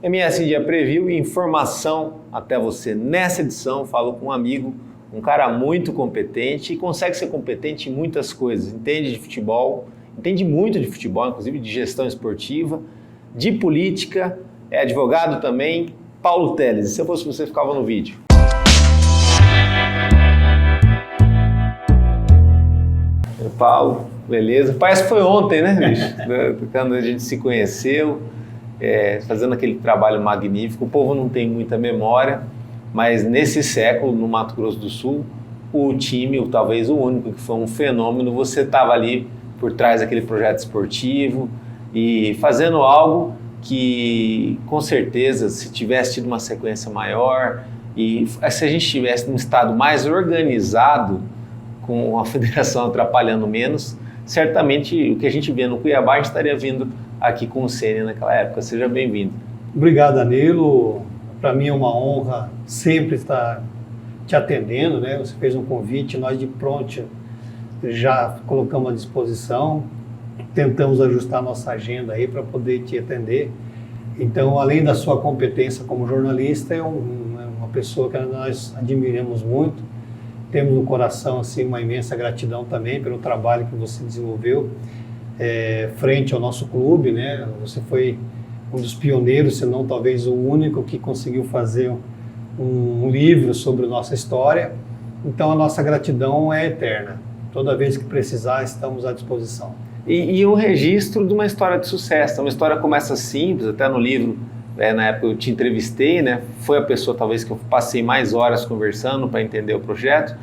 MS Dia Preview, informação até você. Nessa edição, falo com um amigo, um cara muito competente e consegue ser competente em muitas coisas. Entende de futebol, entende muito de futebol, inclusive de gestão esportiva, de política, é advogado também. Paulo Teles, se eu fosse você, ficava no vídeo. Paulo, beleza? Parece que foi ontem, né, bicho? Quando a gente se conheceu. Fazendo aquele trabalho magnífico. O povo não tem muita memória, mas nesse século, no Mato Grosso do Sul, o time, talvez o único que foi um fenômeno, você estava ali por trás daquele projeto esportivo e fazendo algo que, com certeza, se tivesse tido uma sequência maior e se a gente estivesse num estado mais organizado, com a federação atrapalhando menos, certamente o que a gente vê no Cuiabá, a gente estaria vindo aqui com o Ceni naquela época. Seja bem-vindo. Obrigado, Danilo. Para mim é uma honra sempre estar te atendendo, né? Você fez um convite, nós de pronto já colocamos à disposição, tentamos ajustar a nossa agenda aí para poder te atender. Então, além da sua competência como jornalista, é uma pessoa que nós admiramos muito. Temos no coração assim, uma imensa gratidão também pelo trabalho que você desenvolveu frente ao nosso clube, né? Você foi um dos pioneiros, se não talvez o único que conseguiu fazer um livro sobre a nossa história. Então a nossa gratidão é eterna. Toda vez que precisar, estamos à disposição. E um registro de uma história de sucesso. Uma história começa simples, até no livro, na época eu te entrevistei, né? Foi a pessoa talvez que eu passei mais horas conversando para entender o projeto.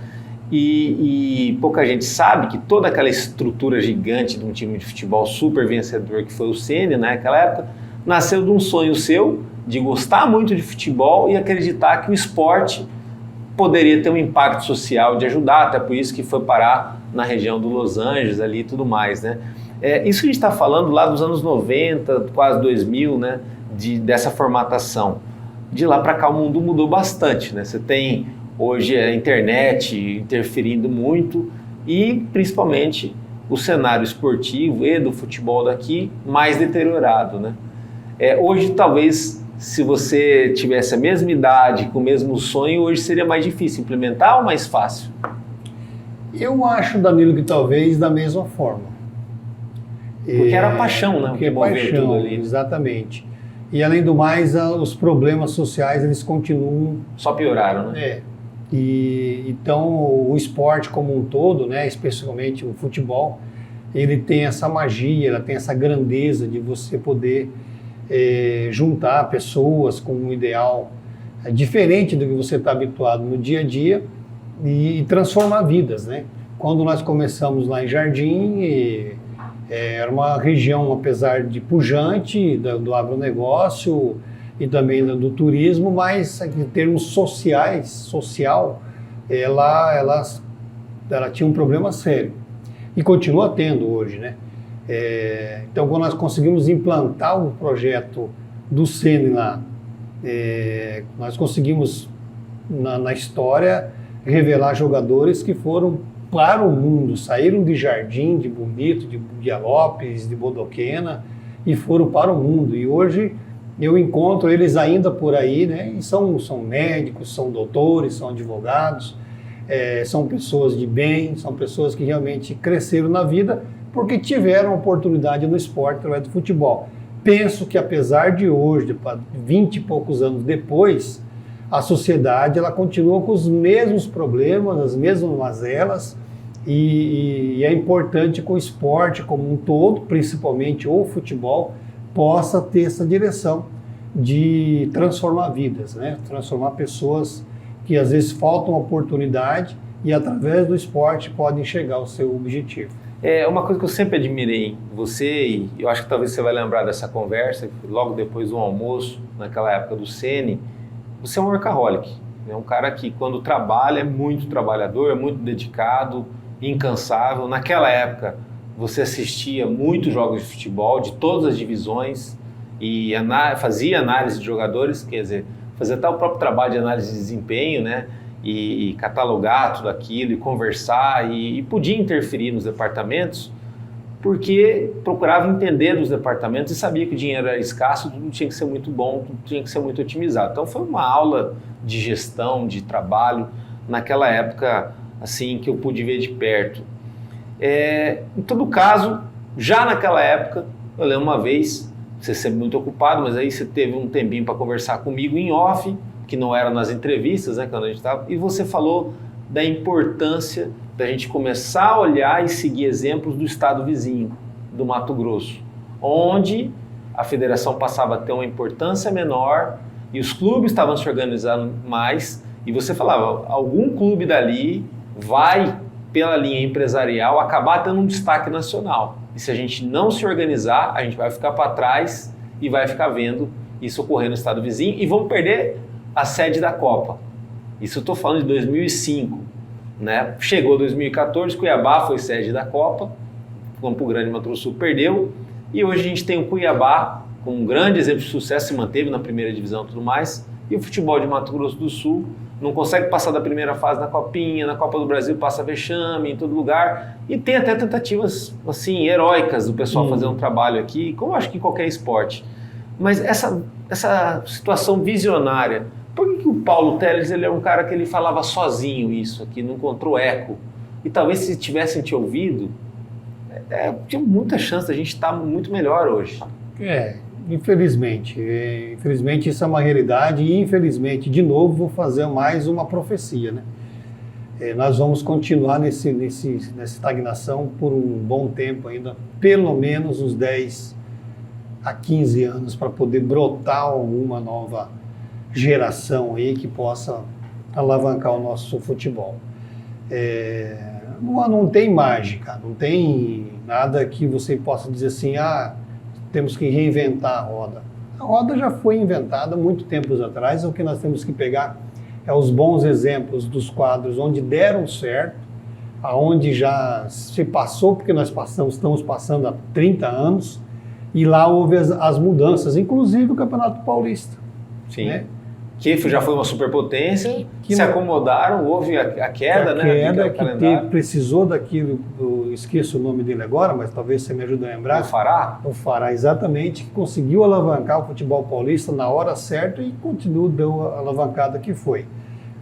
E pouca gente sabe que toda aquela estrutura gigante de um time de futebol super vencedor que foi o Ceni, né, naquela época, nasceu de um sonho seu de gostar muito de futebol e acreditar que o esporte poderia ter um impacto social, de ajudar, até por isso que foi parar na região do Los Angeles ali e tudo mais, né? Isso que a gente está falando lá dos anos 90, quase 2000, né, dessa formatação. De lá para cá o mundo mudou bastante, né? Você tem hoje a internet interferindo muito e principalmente o cenário esportivo e do futebol daqui mais deteriorado, né? Hoje talvez se você tivesse a mesma idade, com o mesmo sonho, hoje seria mais difícil implementar ou mais fácil? Eu acho, Danilo, que talvez da mesma forma. Porque era paixão, né? Porque é paixão, tudo ali. Exatamente. E além do mais, os problemas sociais, eles continuam... Só pioraram, né? Então, o esporte como um todo, né, especialmente o futebol, ele tem essa magia, ela tem essa grandeza de você poder juntar pessoas com um ideal diferente do que você está habituado no dia a dia e transformar vidas, né? Quando nós começamos lá em Jardim, era uma região, apesar de pujante, do agronegócio e também do turismo, mas em termos social, ela tinha um problema sério e continua tendo hoje, né? Então, quando nós conseguimos implantar o projeto do Ceni lá, nós conseguimos na história revelar jogadores que foram para o mundo, saíram de Jardim, de Bonito, de Dialópolis, de Bodoquena e foram para o mundo. E hoje eu encontro eles ainda por aí, né? E são médicos, são doutores, são advogados, são pessoas de bem, são pessoas que realmente cresceram na vida porque tiveram oportunidade no esporte através do futebol. Penso que apesar de hoje, 20 e poucos anos depois, a sociedade ela continua com os mesmos problemas, as mesmas mazelas, e é importante que o esporte como um todo, principalmente o futebol, possa ter essa direção de transformar vidas, né? Transformar pessoas que às vezes faltam oportunidade e através do esporte podem chegar ao seu objetivo. Uma coisa que eu sempre admirei em você, e eu acho que talvez você vai lembrar dessa conversa, logo depois do almoço, naquela época do Ceni, você é um workaholic, é um cara que quando trabalha é muito trabalhador, é muito dedicado, incansável. Naquela época você assistia muitos jogos de futebol, de todas as divisões, e fazia análise de jogadores, quer dizer, fazia até o próprio trabalho de análise de desempenho, né? E catalogar tudo aquilo, e conversar, e podia interferir nos departamentos, porque procurava entender dos departamentos e sabia que o dinheiro era escasso, tudo tinha que ser muito bom, tudo tinha que ser muito otimizado. Então foi uma aula de gestão, de trabalho, naquela época assim que eu pude ver de perto. Em todo caso, já naquela época, eu lembro uma vez, você sempre muito ocupado, mas aí você teve um tempinho para conversar comigo em off, que não era nas entrevistas, né, quando a gente estava, e você falou da importância da gente começar a olhar e seguir exemplos do estado vizinho, do Mato Grosso, onde a federação passava a ter uma importância menor e os clubes estavam se organizando mais, e você falava, algum clube dali vai, pela linha empresarial, acabar tendo um destaque nacional. E se a gente não se organizar, a gente vai ficar para trás e vai ficar vendo isso ocorrer no estado vizinho e vamos perder a sede da Copa. Isso eu estou falando de 2005. Né? Chegou 2014, Cuiabá foi sede da Copa, Campo Grande, Mato Grosso do Sul perdeu, e hoje a gente tem o Cuiabá com um grande exemplo de sucesso, se manteve na primeira divisão e tudo mais, e o futebol de Mato Grosso do Sul não consegue passar da primeira fase na Copinha, na Copa do Brasil passa vexame em todo lugar, e tem até tentativas assim, heróicas do pessoal fazer um trabalho aqui, como acho que em qualquer esporte. Mas essa situação visionária, por que o Paulo Telles ele é um cara que ele falava sozinho isso aqui, não encontrou eco? E talvez se tivessem te ouvido, tinha muita chance da gente estar muito melhor hoje. Infelizmente. Infelizmente isso é uma realidade e infelizmente, de novo, vou fazer mais uma profecia, né? Nós vamos continuar nessa estagnação por um bom tempo ainda, pelo menos uns 10 a 15 anos, para poder brotar uma nova geração aí que possa alavancar o nosso futebol. Não tem mágica, não tem nada que você possa dizer assim, temos que reinventar a roda. A roda já foi inventada muito tempos atrás, o que nós temos que pegar é os bons exemplos dos quadros onde deram certo, aonde já se passou, porque nós estamos passando há 30 anos, e lá houve as mudanças, inclusive o Campeonato Paulista. Sim. Né? Que já foi uma superpotência, que se acomodaram, houve a queda, né? A queda que precisou daquilo, eu esqueço o nome dele agora, mas talvez você me ajude a lembrar. O Fará? O Fará, exatamente, que conseguiu alavancar o futebol paulista na hora certa e continua dando a alavancada que foi.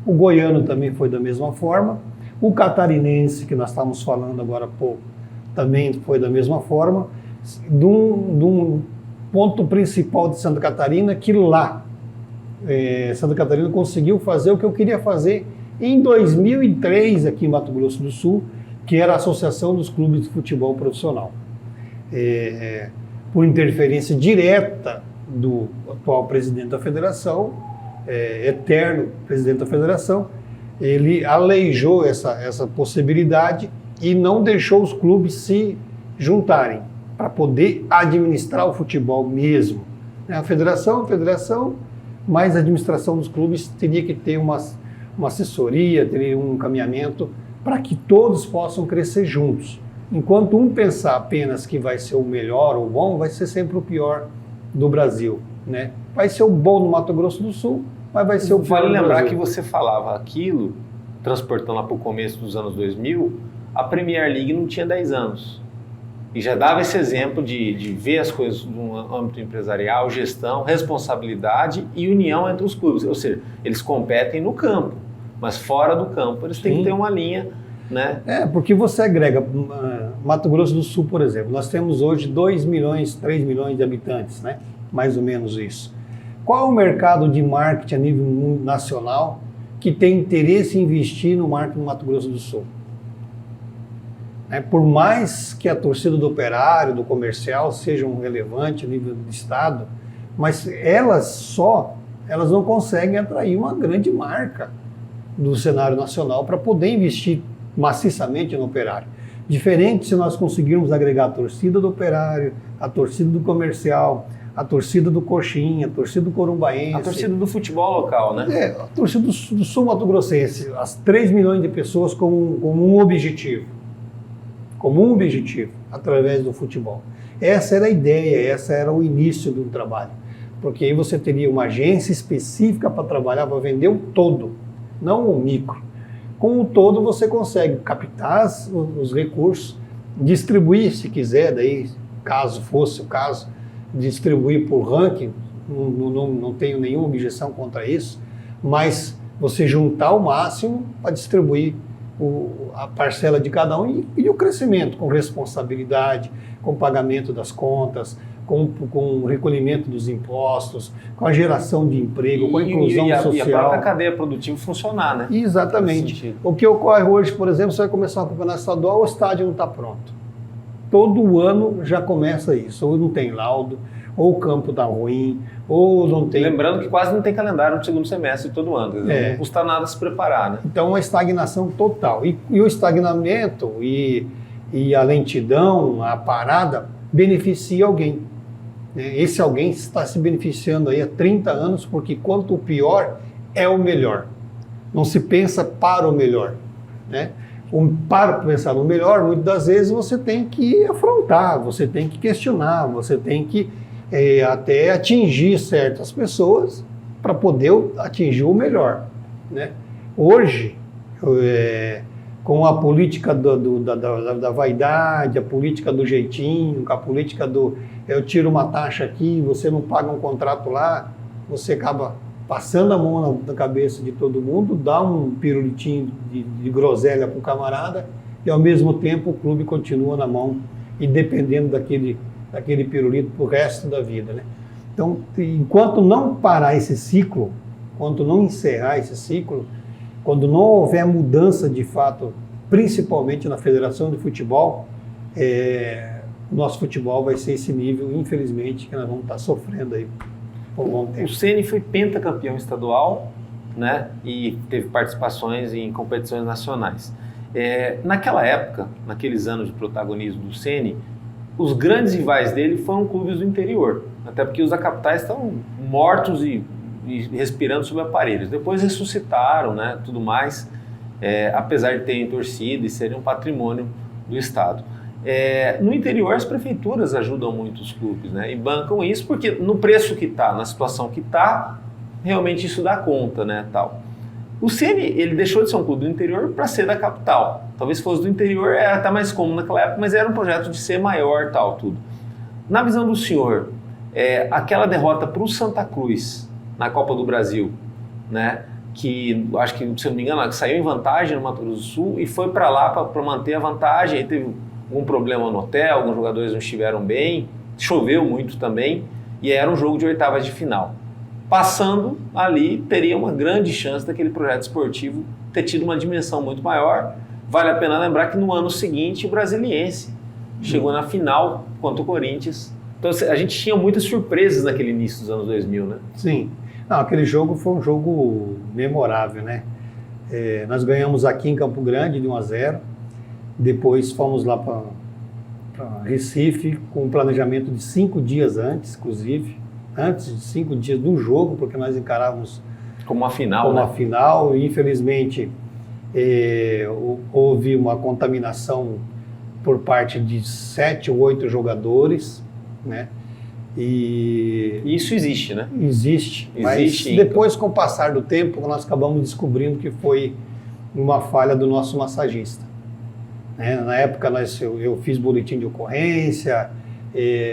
O goiano também foi da mesma forma, o catarinense, que nós estávamos falando agora há pouco, também foi da mesma forma, de um ponto principal de Santa Catarina, que lá, Santa Catarina conseguiu fazer o que eu queria fazer em 2003 aqui em Mato Grosso do Sul, que era a Associação dos Clubes de Futebol Profissional. Por interferência direta do atual presidente da federação, eterno presidente da federação, ele aleijou essa possibilidade e não deixou os clubes se juntarem para poder administrar o futebol mesmo. A federação, mas a administração dos clubes teria que ter uma assessoria, teria um encaminhamento para que todos possam crescer juntos. Enquanto um pensar apenas que vai ser o melhor ou o bom, vai ser sempre o pior do Brasil, né? Vai ser o bom no Mato Grosso do Sul, mas vai ser o pior do Brasil. Vale lembrar que você falava aquilo, transportando lá para o começo dos anos 2000, a Premier League não tinha 10 anos. E já dava esse exemplo de ver as coisas no âmbito empresarial, gestão, responsabilidade e união entre os clubes. Ou seja, eles competem no campo, mas fora do campo eles têm que ter uma linha, né? Porque você agrega Mato Grosso do Sul, por exemplo. Nós temos hoje 2 milhões, 3 milhões de habitantes, né? Mais ou menos isso. Qual é o mercado de marketing a nível nacional que tem interesse em investir no marketing no Mato Grosso do Sul? Por mais que a torcida do Operário, do Comercial sejam relevantes a nível de estado, mas elas não conseguem atrair uma grande marca do cenário nacional para poder investir maciçamente no Operário. Diferente se nós conseguirmos agregar a torcida do Operário, a torcida do Comercial, a torcida do Coxinha, a torcida do Corumbaense. A torcida do futebol local, né? A torcida do Sul Mato Grossense, as 3 milhões de pessoas como um objetivo. Através do futebol. Essa era a ideia, essa era o início do trabalho. Porque aí você teria uma agência específica para trabalhar, para vender o todo, não o micro. Com o todo você consegue captar os recursos distribuir, se quiser, daí, caso fosse o caso, distribuir por ranking, não tenho nenhuma objeção contra isso, mas você juntar o máximo para distribuir a parcela de cada um e o crescimento com responsabilidade, com pagamento das contas, com o recolhimento dos impostos, com a geração de emprego, com a inclusão social. E a própria cadeia produtiva funcionar, né? Exatamente. O que ocorre hoje, por exemplo, você vai começar um campeonato estadual, o estádio não está pronto. Todo ano já começa isso, ou não tem laudo, ou o campo está ruim, ou não tem... Lembrando que quase não tem calendário no segundo semestre de todo ano, não custa nada se preparar, né? Então, uma estagnação total. E o estagnamento e a lentidão, a parada, beneficia alguém. Esse alguém está se beneficiando aí há 30 anos, porque quanto pior é o melhor. Não se pensa para o melhor, né? Para pensar no melhor, muitas das vezes você tem que afrontar, você tem que questionar, você tem que até atingir certas pessoas para poder atingir o melhor, né? Hoje, com a política da vaidade, a política do jeitinho, com a política eu tiro uma taxa aqui, você não paga um contrato lá, você acaba passando a mão na cabeça de todo mundo, dá um pirulitinho de groselha para o camarada e ao mesmo tempo o clube continua na mão e dependendo daquele pirulito para o resto da vida, né? Então, enquanto não parar esse ciclo, enquanto não encerrar esse ciclo, quando não houver mudança de fato, principalmente na Federação de Futebol, o nosso futebol vai ser esse nível, infelizmente, que nós vamos estar sofrendo aí por um bom tempo. O Ceni foi pentacampeão estadual, né, e teve participações em competições nacionais. Naquela época, naqueles anos de protagonismo do Ceni, os grandes rivais dele foram clubes do interior, até porque os da capital estão mortos e respirando sob aparelhos. Depois ressuscitaram, né, tudo mais, apesar de terem torcida e serem um patrimônio do Estado. No interior as prefeituras ajudam muito os clubes, né, e bancam isso porque no preço que está, na situação que está, realmente isso dá conta, né, tal. O Ceni, ele deixou de ser um clube do interior para ser da capital. Talvez fosse do interior, era até mais comum naquela época, mas era um projeto de ser maior, tal, tudo. Na visão do senhor, aquela derrota para o Santa Cruz na Copa do Brasil, né, que acho que, se eu não me engano, saiu em vantagem no Mato Grosso do Sul e foi para lá para manter a vantagem, aí teve algum problema no hotel, alguns jogadores não estiveram bem, choveu muito também, e era um jogo de oitavas de final. Passando ali, teria uma grande chance daquele projeto esportivo ter tido uma dimensão muito maior. Vale a pena lembrar que no ano seguinte o Brasiliense chegou na final contra o Corinthians. Então a gente tinha muitas surpresas naquele início dos anos 2000, né? Sim. Não, aquele jogo foi um jogo memorável, né? Nós ganhamos aqui em Campo Grande de 1-0. Depois fomos lá para Recife com um planejamento de 5 dias antes, inclusive. Antes de 5 dias do jogo, porque nós encarávamos como uma final. Como uma final, e infelizmente houve uma contaminação por parte de 7 ou 8 jogadores, né? E isso existe, né? Existe, mas depois, com o passar do tempo, nós acabamos descobrindo que foi uma falha do nosso massagista. Na época eu fiz boletim de ocorrência,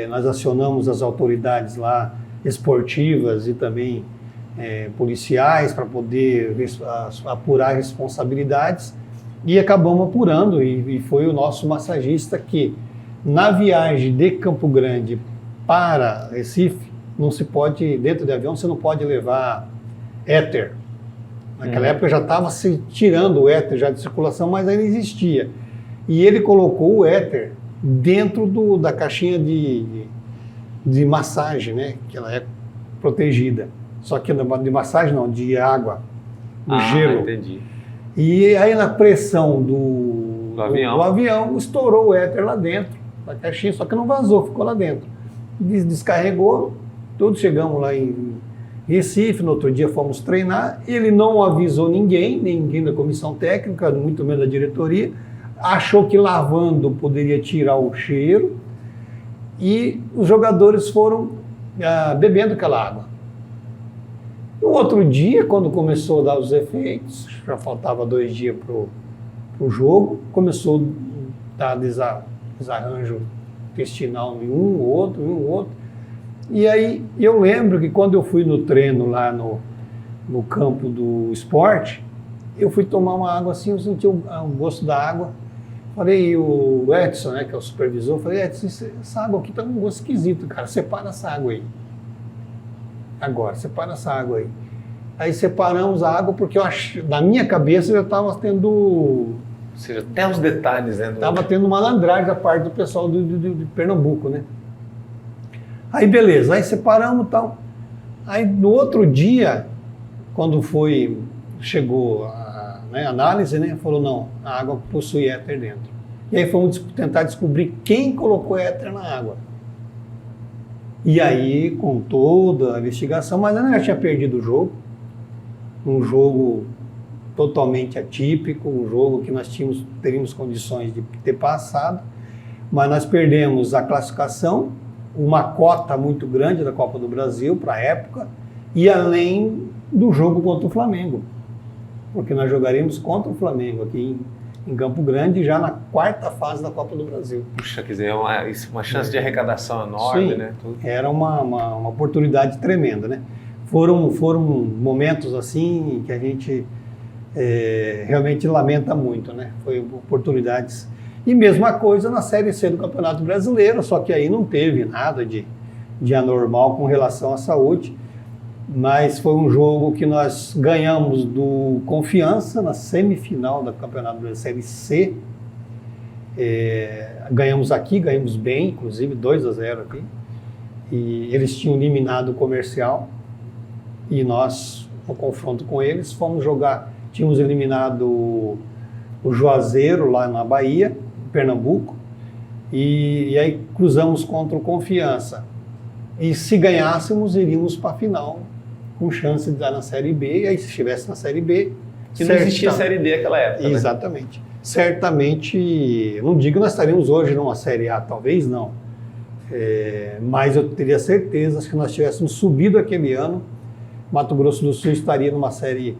nós acionamos as autoridades lá esportivas e também policiais para poder apurar responsabilidades e acabamos apurando e foi o nosso massagista que na viagem de Campo Grande para Recife não se pode, dentro de avião você não pode levar éter. Naquela época já estava se tirando o éter já de circulação, mas ainda existia. E ele colocou o éter dentro da caixinha de massagem, né? Que ela é protegida. Só que de massagem não, de água, do gelo. Entendi. E aí na pressão do avião estourou o éter lá dentro da caixinha, só que não vazou, ficou lá dentro. Descarregou, todos chegamos lá em Recife, no outro dia fomos treinar, ele não avisou ninguém da comissão técnica, muito menos da diretoria, achou que lavando poderia tirar o cheiro e os jogadores foram bebendo aquela água. No outro dia, quando começou a dar os efeitos, já faltava 2 dias para o jogo, começou a dar desarranjo intestinal em um, outro. E aí eu lembro que quando eu fui no treino lá no campo do esporte, eu fui tomar uma água assim, eu senti o gosto da água. Falei, o Edson, né, que é o supervisor, falei, Edson, essa água aqui tá com um gosto esquisito, cara, separa essa água aí. Agora, separa essa água aí. Aí separamos a água porque na minha cabeça eu já estava tendo... Ou seja, até os detalhes, né? Estava tendo malandragem da parte do pessoal de Pernambuco, né? Aí beleza, aí separamos e tal. Aí no outro dia, quando chegou a análise, né? Falou, não, a água possui éter dentro. E aí fomos tentar descobrir quem colocou éter na água. E aí, com toda a investigação, mas eu já tinha perdido o jogo. Um jogo totalmente atípico, um jogo que nós teríamos condições de ter passado, mas nós perdemos a classificação, uma cota muito grande da Copa do Brasil para a época, e além do jogo contra o Flamengo, porque nós jogaríamos contra o Flamengo aqui em Campo Grande, já na quarta fase da Copa do Brasil. Puxa, quer dizer, uma chance de arrecadação enorme, sim, né? Era uma oportunidade tremenda, né? Foram momentos assim que a gente realmente lamenta muito, né? Foi oportunidades. E mesma coisa na Série C do Campeonato Brasileiro, só que aí não teve nada de anormal com relação à saúde, mas foi um jogo que nós ganhamos do Confiança na semifinal do Campeonato Brasileiro, Série C. Ganhamos aqui, ganhamos bem, inclusive 2-0 aqui. E eles tinham eliminado o Comercial. E nós, no confronto com eles, fomos jogar. Tínhamos eliminado o Juazeiro, lá na Bahia, em Pernambuco, e aí cruzamos contra o Confiança. E se ganhássemos, iríamos para a final, com chance de estar na Série B, e aí se estivesse na Série B... Que não existia Série D naquela época, exatamente. Né? Certamente, não digo que nós estaríamos hoje numa Série A, talvez não, mas eu teria certeza que se nós tivéssemos subido aquele ano, Mato Grosso do Sul estaria numa série,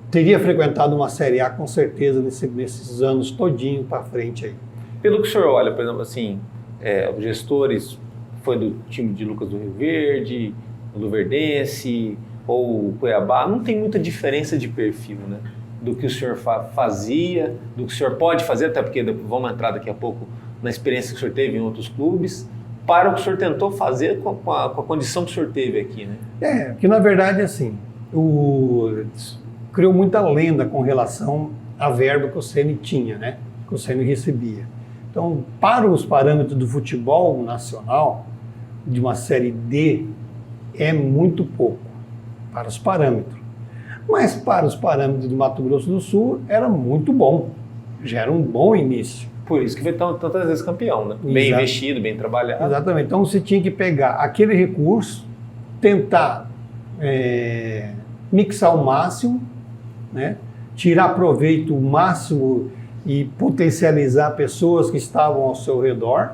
teria frequentado uma Série A com certeza nesses anos todinho para frente aí. Pelo que o senhor olha, por exemplo, assim, os gestores, foi do time de Lucas do Rio Verde, do Luverdense ou Cuiabá, não tem muita diferença de perfil, né? Do que o senhor fazia, do que o senhor pode fazer, até porque vamos entrar daqui a pouco na experiência que o senhor teve em outros clubes, para o que o senhor tentou fazer com a condição que o senhor teve aqui, né? Que na verdade, assim, criou muita lenda com relação à verba que o Ceni tinha, né? Que o Ceni recebia. Então, para os parâmetros do futebol nacional, de uma Série D, é muito pouco, para os parâmetros. Mas para os parâmetros do Mato Grosso do Sul, era muito bom. Já era um bom início. Por isso que foi tantas vezes campeão, né? Bem investido, bem trabalhado. Exatamente. Então você tinha que pegar aquele recurso, tentar mixar o máximo, né? Tirar proveito o máximo e potencializar pessoas que estavam ao seu redor,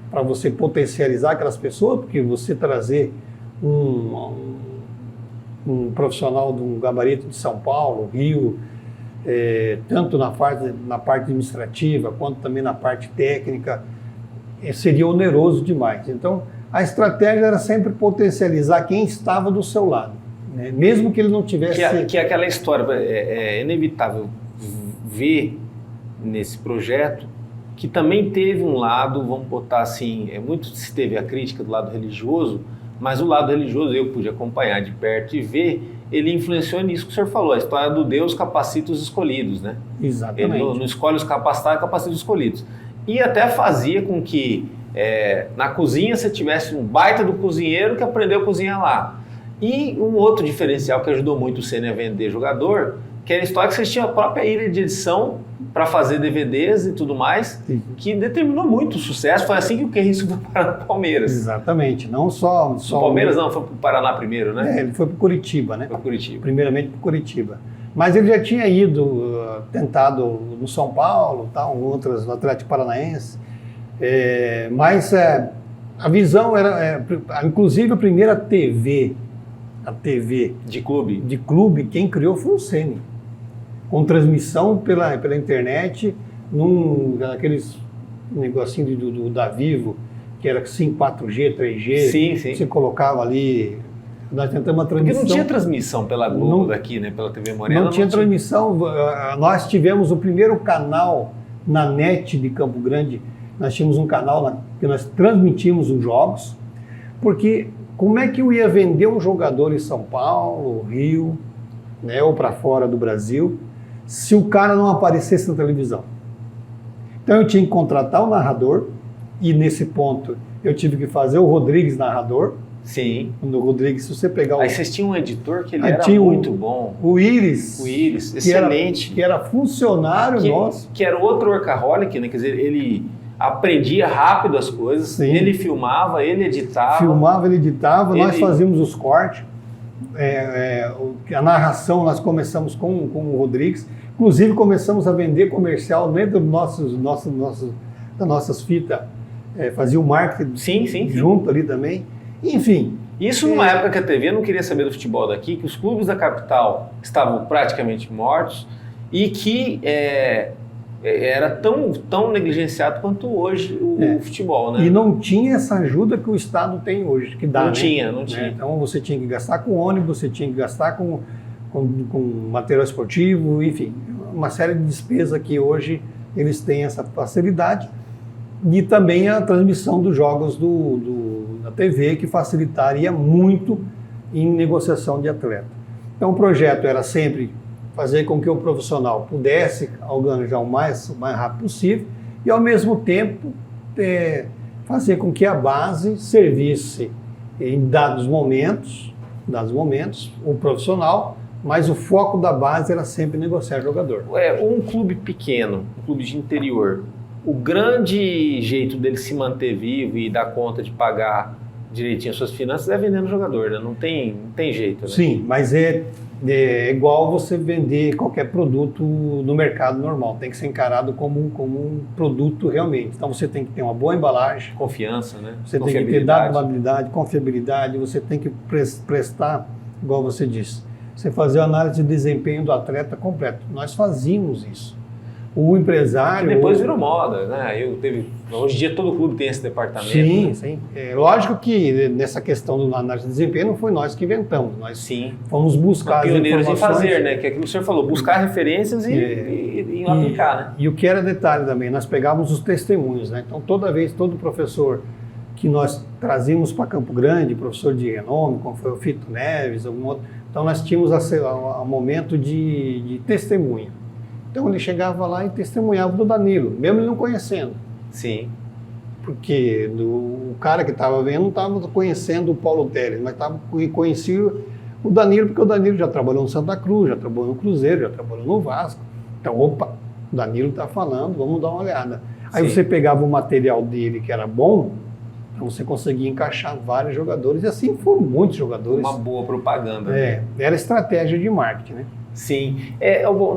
para você potencializar aquelas pessoas, porque você trazer um profissional de um gabarito de São Paulo, Rio, tanto na parte administrativa quanto também na parte técnica, seria oneroso demais. Então, a estratégia era sempre potencializar quem estava do seu lado, né? Mesmo que ele não tivesse... Que é aquela história, é inevitável ver nesse projeto que também teve um lado, vamos botar assim, muito se teve a crítica do lado religioso, mas o lado religioso eu pude acompanhar de perto e ver, ele influenciou nisso que o senhor falou, a história do Deus capacita os escolhidos, né? Exatamente. Ele não escolhe os capacitados, capacita os escolhidos. E até fazia com que na cozinha você tivesse um baita do cozinheiro que aprendeu a cozinhar lá. E um outro diferencial que ajudou muito o Ceni a vender jogador, que era a história que vocês tinham a própria ilha de edição para fazer DVDs e tudo mais, que determinou muito o sucesso. Foi assim que o Kerriço foi para o Palmeiras. Exatamente, não só... O Palmeiras não, foi para o Paraná primeiro, né? Ele foi para o Curitiba, né? Foi Curitiba. Primeiramente para o Curitiba. Mas ele já tinha tentado no São Paulo, outras no Atlético Paranaense, mas a visão era, inclusive a primeira TV de clube, quem criou foi o Ceni, com transmissão pela internet, naqueles um negocinho da Vivo, que era 5, 4G, 3G. Sim. Você colocava ali, nós tentamos uma transmissão. Porque não tinha transmissão pela Globo daqui, né? Pela TV Morena. Não tinha transmissão. Nós tivemos o primeiro canal na NET de Campo Grande. Nós tínhamos um canal que nós transmitimos os jogos, porque como é que eu ia vender um jogador em São Paulo, Rio, né, ou para fora do Brasil, se o cara não aparecesse na televisão? Então eu tinha que contratar o narrador, e nesse ponto eu tive que fazer o Rodrigues narrador. Sim. O Rodrigues, se você pegar Aí vocês tinham um editor que ele era muito bom. O Iris. O Iris, excelente. Que era funcionário nosso. Que era outro workaholic, né? Quer dizer, ele aprendia rápido as coisas, Sim. Ele filmava, ele editava. Ele editava, nós fazíamos os cortes. A narração nós começamos com o Rodrigues. Inclusive começamos a vender comercial dentro das nossas fitas. Fazia o marketing sim. junto ali também. Enfim. Isso numa época que a TV não queria saber do futebol daqui, que os clubes da capital estavam praticamente mortos e que era tão negligenciado quanto hoje o futebol, né? E não tinha essa ajuda que o Estado tem hoje, que dá, não tinha. Então você tinha que gastar com ônibus, você tinha que gastar com material esportivo, enfim, uma série de despesas que hoje eles têm essa facilidade. E também a transmissão dos jogos da TV, que facilitaria muito em negociação de atleta. Então o projeto era sempre fazer com que o profissional pudesse organizar o mais rápido possível e, ao mesmo tempo, fazer com que a base servisse em dados momentos, o profissional, mas o foco da base era sempre negociar jogador. Um clube pequeno, um clube de interior, o grande jeito dele se manter vivo e dar conta de pagar direitinho as suas finanças é vendendo jogador, né? Não tem jeito, né? Sim, mas é igual você vender qualquer produto no mercado normal. Tem que ser encarado como um produto realmente. Então você tem que ter uma boa embalagem. Confiança, né? Você tem que ter dado confiabilidade, você tem que prestar, igual você disse, você fazer a análise de desempenho do atleta completo. Nós fazíamos isso. O empresário... Que depois virou moda, né? Hoje em dia todo clube tem esse departamento. Sim, né? sim. Lógico que nessa questão da análise de desempenho não foi nós que inventamos. Nós fomos buscar as pioneiros informações. em fazer, né? Que é aquilo que o senhor falou, buscar referências e aplicar, né? E o que era detalhe também, nós pegávamos os testemunhos, né? Então toda vez, todo professor que nós trazíamos para Campo Grande, professor de renome, como foi o Fito Neves, algum outro, então nós tínhamos um momento de testemunho. Então ele chegava lá e testemunhava do Danilo, mesmo ele não conhecendo. Sim. Porque o cara que estava vendo não estava conhecendo o Paulo Telles, mas conhecia o Danilo, porque o Danilo já trabalhou no Santa Cruz, já trabalhou no Cruzeiro, já trabalhou no Vasco. Então, opa, o Danilo está falando, vamos dar uma olhada. Aí você pegava o material dele que era bom, então você conseguia encaixar vários jogadores, e assim foram muitos jogadores. Uma boa propaganda. Né? Era estratégia de marketing, né? Sim.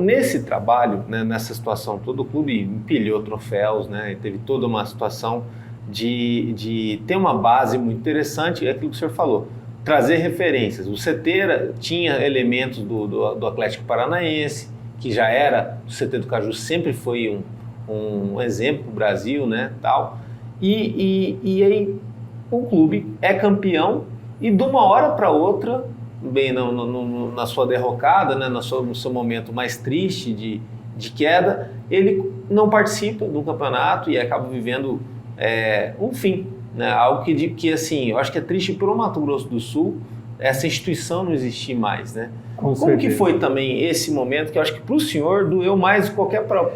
Nesse trabalho, né, nessa situação toda, o clube empilhou troféus, né, teve toda uma situação de ter uma base muito interessante, é aquilo que o senhor falou, trazer referências. O CT tinha elementos do Atlético Paranaense, que já era, o CT do Caju sempre foi um exemplo para o Brasil, né, tal. E aí o clube é campeão e de uma hora para outra, bem na sua derrocada, né, no seu momento mais triste de queda, ele não participa do campeonato e acaba vivendo um fim, né, algo que assim, eu acho que é triste para o Mato Grosso do Sul essa instituição não existir mais, né? Como que foi também esse momento que eu acho que para o senhor doeu mais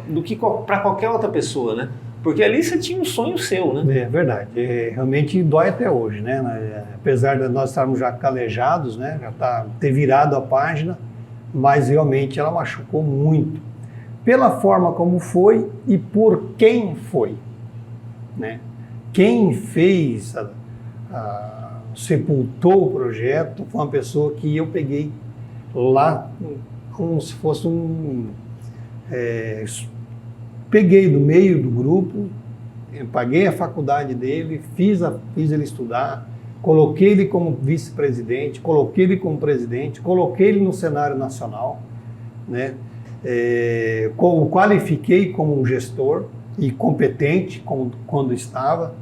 do que para qualquer outra pessoa, né? Porque ali você tinha um sonho seu, né? É verdade. Realmente dói até hoje, né? Apesar de nós estarmos já calejados, né? Já ter virado a página, mas realmente ela machucou muito. Pela forma como foi e por quem foi, né? Quem fez, sepultou o projeto, foi uma pessoa que eu peguei lá como se fosse peguei do meio do grupo, paguei a faculdade dele, fiz ele estudar, coloquei ele como vice-presidente, coloquei ele como presidente, coloquei ele no cenário nacional, né? O qualifiquei como um gestor, e competente como quando estava.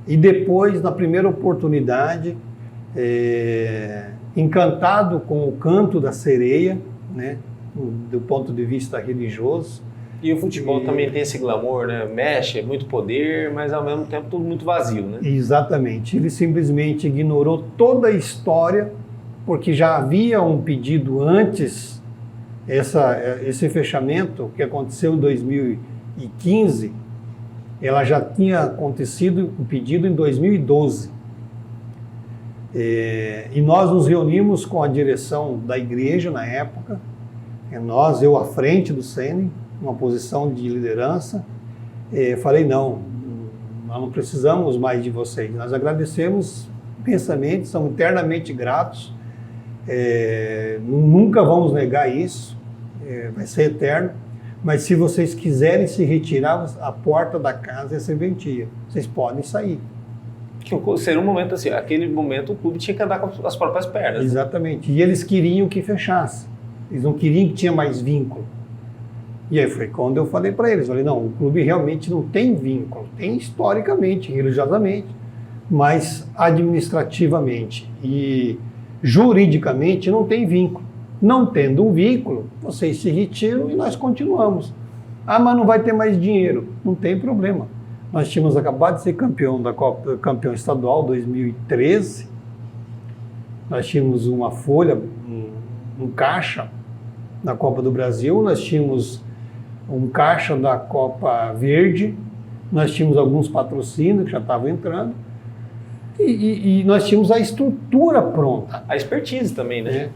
E depois, na primeira oportunidade, encantado com o canto da sereia, né, do ponto de vista religioso. E o futebol também tem esse glamour, né? Mexe, é muito poder, mas ao mesmo tempo tudo muito vazio, né? Exatamente. Ele simplesmente ignorou toda a história, porque já havia um pedido antes, esse fechamento que aconteceu em 2015, ela já tinha acontecido um pedido em 2012. E nós nos reunimos com a direção da igreja na época, eu à frente do SENI, uma posição de liderança, falei, não, nós não precisamos mais de vocês, nós agradecemos imensamente, somos eternamente gratos, nunca vamos negar isso, vai ser eterno, mas se vocês quiserem se retirar, a porta da casa é serventia, vocês podem sair. Seria um momento assim, aquele momento o clube tinha que andar com as próprias pernas. Exatamente, e eles queriam que fechasse, eles não queriam que tinha mais vínculo. E aí foi quando eu falei para eles, falei, não, o clube realmente não tem vínculo, tem historicamente, religiosamente, mas administrativamente e juridicamente não tem vínculo. Não tendo um vínculo, vocês se retiram e nós continuamos. Ah, mas não vai ter mais dinheiro. Não tem problema. Nós tínhamos acabado de ser campeão da Copa, campeão estadual 2013. Nós tínhamos uma folha, um caixa da Copa do Brasil. Nós tínhamos um caixa da Copa Verde. Nós tínhamos alguns patrocínios que já estavam entrando. E nós tínhamos a estrutura pronta. A expertise também, né?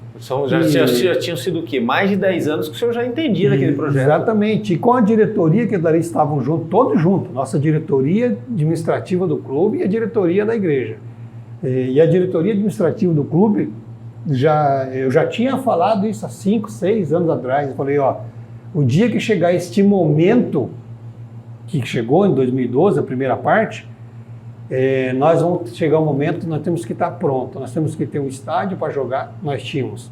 Já tinham sido o quê? Mais de 10 anos que o senhor já entendia daquele projeto. Exatamente. E com a diretoria que dali estavam juntos, todos juntos. Nossa diretoria administrativa do clube e a diretoria da igreja. E a diretoria administrativa do clube, eu já tinha falado isso há 5, 6 anos atrás. Eu falei, o dia que chegar este momento, que chegou em 2012, a primeira parte, nós vamos chegar um momento, nós temos que estar pronto, nós temos que ter um estádio para jogar, nós tínhamos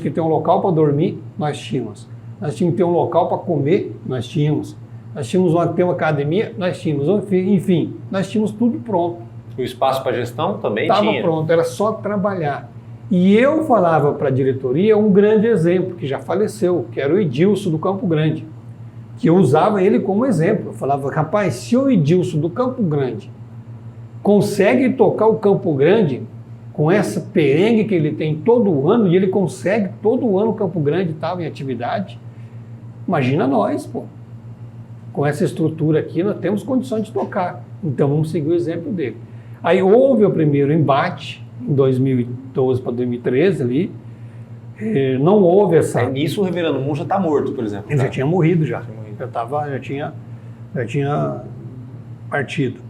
que ter um local para dormir, nós tínhamos que ter um local para comer, nós tínhamos ter uma academia, nós tínhamos, enfim, nós tínhamos tudo pronto. O espaço para gestão também tinha? Estava pronto, era só trabalhar. E eu falava para a diretoria um grande exemplo, que já faleceu, que era o Edilson do Campo Grande, que eu usava ele como exemplo. Eu falava, rapaz, se o Edilson do Campo Grande consegue tocar o Campo Grande com essa perengue que ele tem todo ano, e ele consegue, todo ano o Campo Grande estava em atividade, imagina nós, pô. Com essa estrutura aqui, nós temos condições de tocar. Então, vamos seguir o exemplo dele. Aí houve o primeiro embate, em 2012 para 2013 ali, não houve essa... Nisso o Reverendo Moon já está morto, por exemplo. Ele já tinha morrido já. Já tinha partido.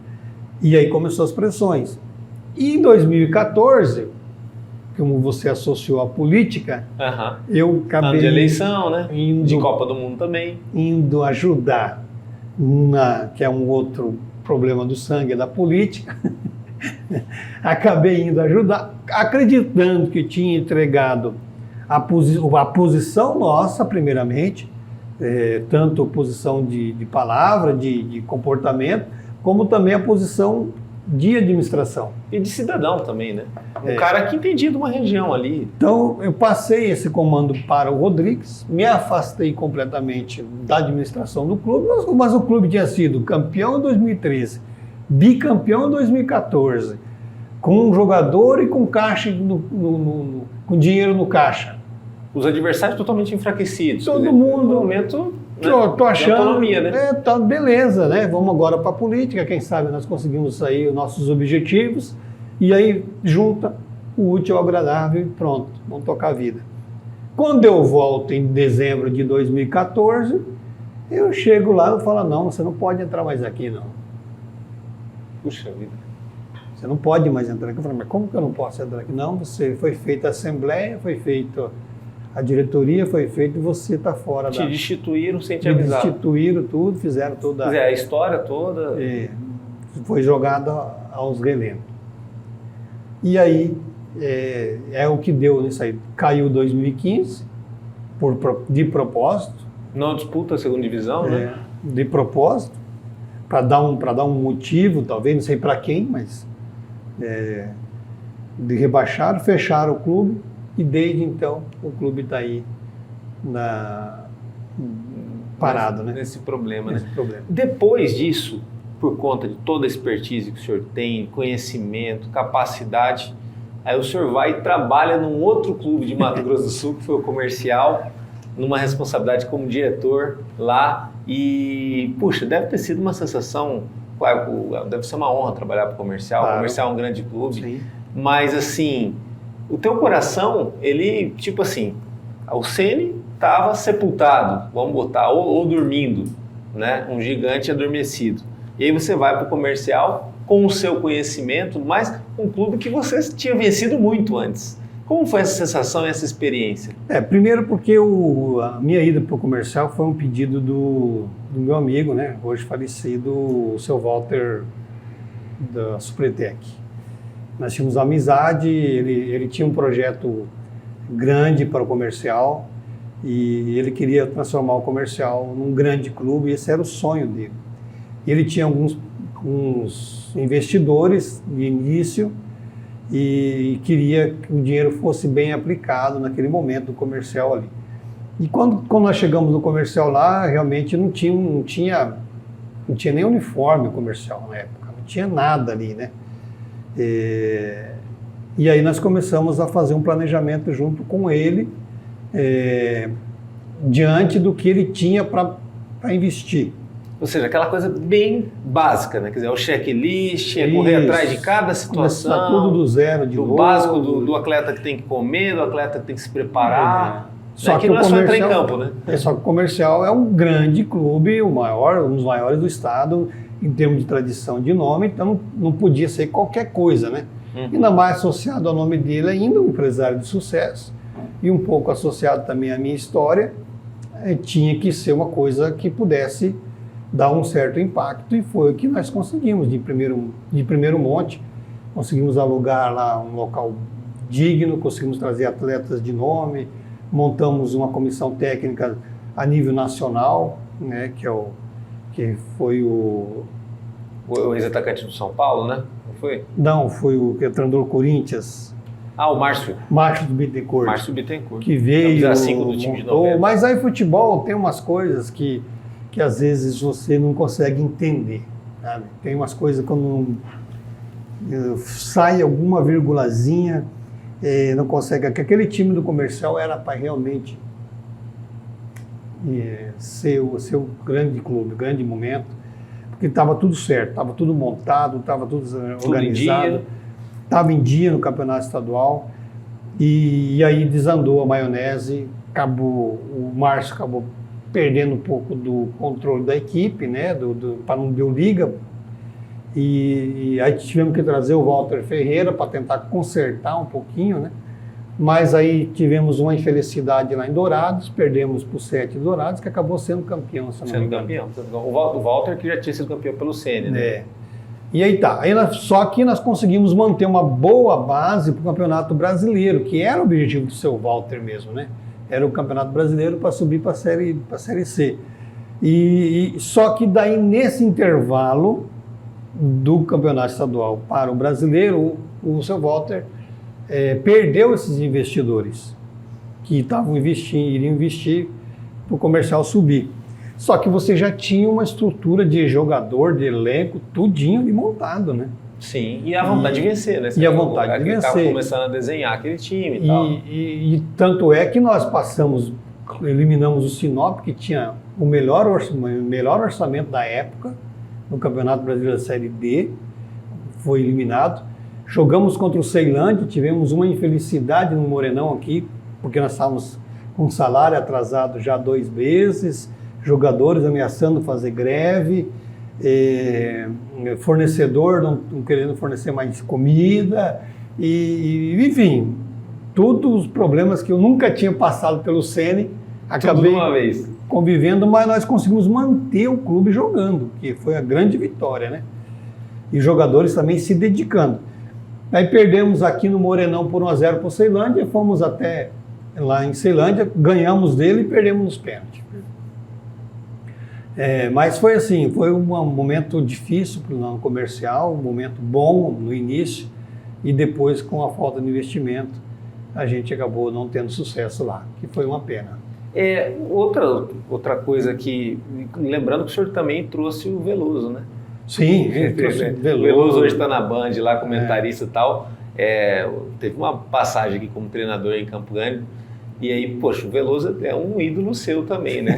E aí começou as pressões. E em 2014, como você associou à política, eu acabei... Ano de eleição, né? De Copa do Mundo também. Indo ajudar, que é um outro problema do sangue, da política. Acabei indo ajudar, acreditando que tinha entregado a posição nossa, primeiramente, tanto a posição de palavra, de comportamento, como também a posição de administração. E de cidadão também, né? Um cara que entendia de uma região ali. Então, eu passei esse comando para o Rodrigues, me afastei completamente da administração do clube, mas o clube tinha sido campeão em 2013, bicampeão em 2014, com um jogador e com caixa, com dinheiro no caixa. Os adversários totalmente enfraquecidos. Todo mundo... No momento... Tô achando, autonomia, né? Tá beleza, né? Vamos agora para a política, quem sabe nós conseguimos sair os nossos objetivos e aí junta o útil ao agradável e pronto, vamos tocar a vida. Quando eu volto em dezembro de 2014, eu chego lá e falo, não, você não pode entrar mais aqui, não. Puxa vida. Você não pode mais entrar aqui. Eu falo, mas como que eu não posso entrar aqui? Não, foi feita a assembleia, foi feita a diretoria, foi feito, você está fora Te destituíram sem te avisar. Destituíram tudo, fizeram toda... Quer dizer, a história toda... foi jogada aos relentos. E aí, é o que deu nisso aí. Caiu 2015, de propósito. Não disputa a segunda divisão, né? de propósito, para dar um motivo, talvez, não sei para quem, mas de rebaixar, fecharam o clube e desde então o clube está aí parado, né? Nesse problema, Nesse né? problema. Depois disso, por conta de toda a expertise que o senhor tem, conhecimento, capacidade, aí o senhor vai e trabalha num outro clube de Mato Grosso do Sul, que foi o Comercial, numa responsabilidade como diretor lá e, puxa, deve ter sido uma sensação, deve ser uma honra trabalhar para o Comercial, Claro. O Comercial é um grande clube, Sim. mas assim, o teu coração, ele, tipo assim, o Ceni estava sepultado, vamos botar, ou dormindo, né? Um gigante adormecido. E aí você vai para o Comercial com o seu conhecimento, mas um clube que você tinha vencido muito antes. Como foi essa sensação e essa experiência? Primeiro porque a minha ida para o Comercial foi um pedido do meu amigo, né? Hoje falecido, o seu Walter da Supretec. Nós tínhamos amizade, ele tinha um projeto grande para o Comercial e ele queria transformar o Comercial num grande clube, e esse era o sonho dele. Ele tinha alguns investidores de início e queria que o dinheiro fosse bem aplicado naquele momento do Comercial ali. E quando nós chegamos no Comercial lá, realmente não tinha nem uniforme Comercial na época, não tinha nada ali, né? E aí nós começamos a fazer um planejamento junto com ele, diante do que ele tinha para investir. Ou seja, aquela coisa bem básica, né? Quer dizer, o checklist, correr atrás de cada situação. Começar tudo do zero, de novo. Do básico, do atleta que tem que comer, do atleta que tem que se preparar. Só que não é só entrar em campo, né? Só que o Comercial é um grande clube, um dos maiores do estado, em termos de tradição de nome, então não podia ser qualquer coisa, né? Ainda mais associado ao nome dele ainda, um empresário de sucesso, e um pouco associado também à minha história, tinha que ser uma coisa que pudesse dar um certo impacto, e foi o que nós conseguimos de primeiro monte. Conseguimos alugar lá um local digno, conseguimos trazer atletas de nome, montamos uma comissão técnica a nível nacional, né, que foi o ex-atacante do São Paulo, né? Não foi? Não, foi o treinador Corinthians. O Márcio. Márcio Bittencourt. Márcio Bittencourt. Que veio, do time de 90. Mas aí futebol tem umas coisas que às vezes você não consegue entender, sabe? Tem umas coisas quando sai alguma virgulazinha, não consegue. Aquele time do Comercial era para realmente ser o grande clube, grande momento, porque estava tudo certo, estava tudo montado, estava tudo organizado, estava em dia no campeonato estadual, e aí desandou a maionese, o Márcio acabou perdendo um pouco do controle da equipe, né, para não deu liga, e aí tivemos que trazer o Walter Ferreira para tentar consertar um pouquinho, né, mas aí tivemos uma infelicidade lá em Dourados, perdemos para o 7 Dourados, que acabou sendo campeão. O Walter que já tinha sido campeão pelo Ceni, né? E aí tá, só que nós conseguimos manter uma boa base para o Campeonato Brasileiro, que era o objetivo do seu Walter mesmo, né? Era o Campeonato Brasileiro para subir para a Série C. E só que daí, nesse intervalo do Campeonato Estadual para o Brasileiro, o seu Walter perdeu esses investidores que iriam investir para o Comercial subir. Só que você já tinha uma estrutura de jogador, de elenco, tudinho ali montado, né? Sim, e a vontade de vencer, né? E a vontade de vencer. Estava começando a desenhar aquele time e tal. E tanto é que nós eliminamos o Sinop, que tinha o melhor orçamento da época, no Campeonato Brasileiro da Série D, foi eliminado. Jogamos contra o Ceilândia, tivemos uma infelicidade no Morenão aqui, porque nós estávamos com salário atrasado já 2 meses, jogadores ameaçando fazer greve, fornecedor não querendo fornecer mais comida, enfim, todos os problemas que eu nunca tinha passado pelo Ceni, acabei convivendo, mas nós conseguimos manter o clube jogando, que foi a grande vitória, né? E jogadores também se dedicando. Aí perdemos aqui no Morenão por 1-0 para o Ceilândia, fomos até lá em Ceilândia, ganhamos dele e perdemos nos pênaltis. Mas foi assim, foi um momento difícil para o não comercial, um momento bom no início, e depois, com a falta de investimento, a gente acabou não tendo sucesso lá, que foi uma pena. Outra coisa que, lembrando que o senhor também trouxe o Veloso, né? Sim, trouxe o Veloso. O Veloso hoje está na Band lá, comentarista e tal. Teve uma passagem aqui como treinador em Campo Grande, e aí, poxa, o Veloso é um ídolo seu também, né?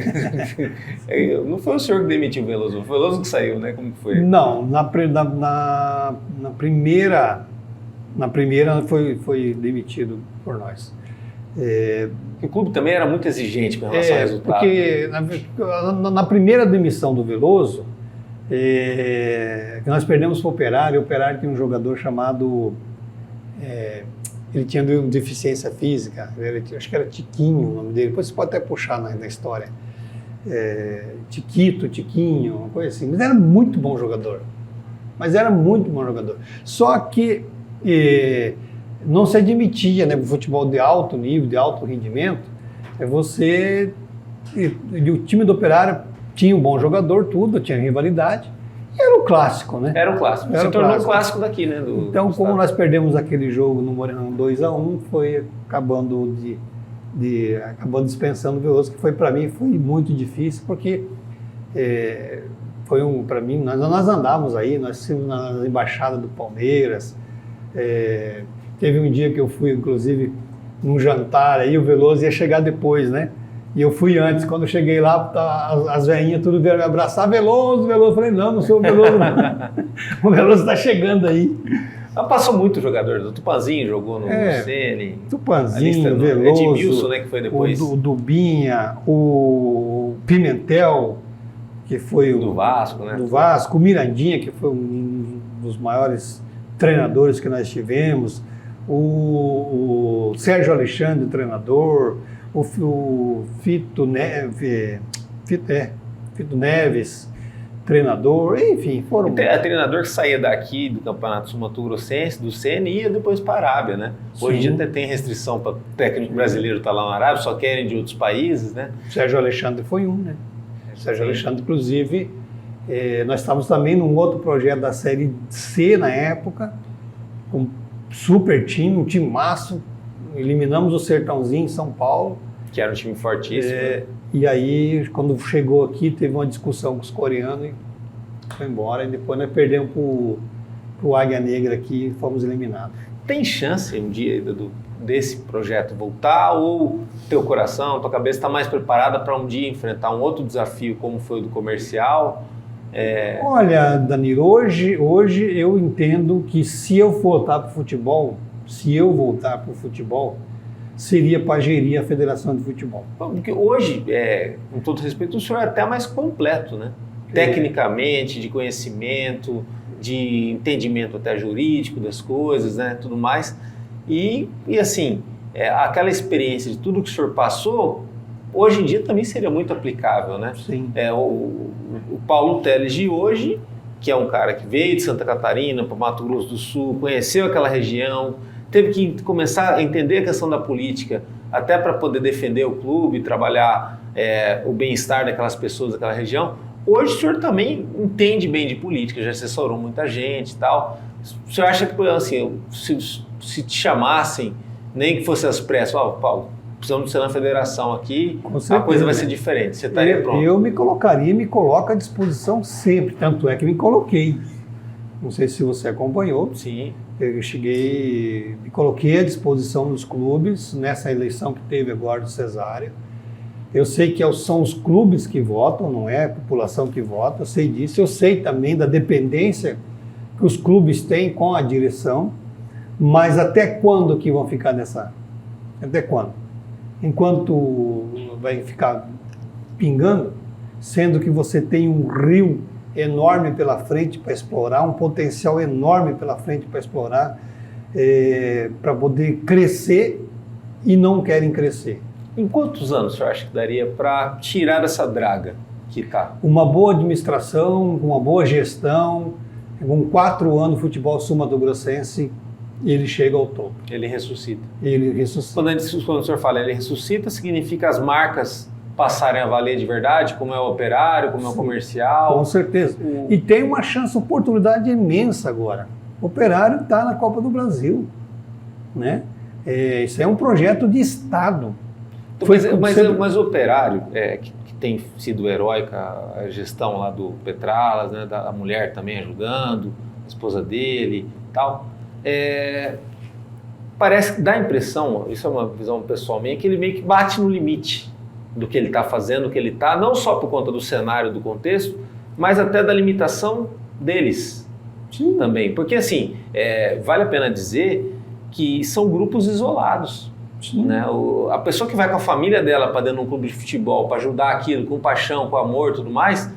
Não foi o senhor que demitiu o Veloso, foi o Veloso que saiu, né? Como que foi? Não, na primeira foi demitido por nós. O clube também era muito exigente com relação ao resultado. Porque na primeira demissão do Veloso, que nós perdemos para o Operário tinha um jogador chamado... ele tinha deficiência física, acho que era Tiquinho o nome dele, depois você pode até puxar na história. Tiquinho, uma coisa assim. Mas era muito bom jogador. Só que não se admitia, né, o futebol de alto nível, de alto rendimento, o time do Operário tinha um bom jogador, tinha rivalidade, e era o clássico, né? Era o clássico. Se tornou um clássico daqui, né? Então, como nós perdemos aquele jogo no Morenão 2-1, foi acabando dispensando o Veloso, que foi para mim foi muito difícil, porque para mim, nós andávamos aí, nós fomos na embaixada do Palmeiras, teve um dia que eu fui, inclusive, num jantar, aí o Veloso ia chegar depois, né? E eu fui antes, quando eu cheguei lá, as velhinhas tudo vieram me abraçar, Veloso, eu falei, não sou o Veloso, não. O Veloso está chegando aí. Passou muito jogador, o Tupanzinho jogou no CN. Tupanzinho, Veloso, Edmilson, né, que foi depois. O Dubinha, o Pimentel, que foi do Vasco, né? Do Vasco, o Mirandinha, que foi um dos maiores treinadores que nós tivemos, o Sérgio Alexandre, treinador, o Fito Neves, treinador, enfim, foram... Treinador que saía daqui do Campeonato Sul-Mato-Grossense, do CN, e ia depois para a Arábia, né? Sim. Hoje em dia até tem restrição para técnico brasileiro estar lá na Arábia, só querem de outros países, né? Sérgio Alexandre foi um, né? Sérgio Alexandre, inclusive, nós estávamos também num outro projeto da Série C na época, com um super time, um timaço, eliminamos o Sertãozinho em São Paulo. Que era um time fortíssimo. E aí, quando chegou aqui, teve uma discussão com os coreanos e foi embora. E depois nós perdemos pro Águia Negra aqui e fomos eliminados. Tem chance um dia desse projeto voltar, ou teu coração, tua cabeça está mais preparada para um dia enfrentar um outro desafio como foi o do comercial? Olha, Danilo, hoje eu entendo que se eu voltar para o futebol, seria para gerir a Federação de Futebol. Porque hoje, com todo respeito, o senhor é até mais completo, né? Tecnicamente, de conhecimento, de entendimento até jurídico das coisas, né? Tudo mais. E assim, aquela experiência de tudo que o senhor passou, hoje em dia também seria muito aplicável, né? Sim. O Paulo Teles de hoje, que é um cara que veio de Santa Catarina para Mato Grosso do Sul, conheceu aquela região, teve que começar a entender a questão da política, até para poder defender o clube, trabalhar o bem-estar daquelas pessoas daquela região. Hoje o senhor também entende bem de política, já assessorou muita gente e tal. O senhor acha que, assim, se te chamassem, nem que fosse às pressas, Paulo, precisamos de ser na federação aqui, a coisa vai ser diferente, você estaria pronto? Eu me colocaria e me coloco à disposição sempre, tanto é que me coloquei. Não sei se você acompanhou. Sim. Eu me coloquei à disposição dos clubes nessa eleição que teve agora do Cesário. Eu sei que são os clubes que votam, não é a população que vota, eu sei disso. Eu sei também da dependência que os clubes têm com a direção, mas até quando que vão ficar nessa... Até quando? Enquanto vai ficar pingando, sendo que você tem um rio enorme pela frente para explorar, um potencial enorme pela frente para explorar, para poder crescer, e não querem crescer. Em quantos anos o senhor acha que daria para tirar essa draga que está? Uma boa administração, uma boa gestão, com 4 anos o futebol sul-mato-grossense, ele chega ao topo. Ele ressuscita. Ele ressuscita. Quando o senhor fala ele ressuscita, significa as marcas passarem a valer de verdade, como é o Operário, como é o Comercial. Com certeza. E tem uma chance, oportunidade imensa agora. O Operário está na Copa do Brasil, né? Isso é um projeto de Estado. Mas o Operário, que tem sido heróica a gestão lá do Petralas, né, da mulher também ajudando, a esposa dele e tal, parece que dá a impressão, isso é uma visão pessoal minha, que ele meio que bate no limite do que ele está fazendo, do que ele está, não só por conta do cenário, do contexto, mas até da limitação deles. Sim. Também. Porque, assim, vale a pena dizer que são grupos isolados. Né? A pessoa que vai com a família dela para dentro de um clube de futebol, para ajudar aquilo com paixão, com amor e tudo mais,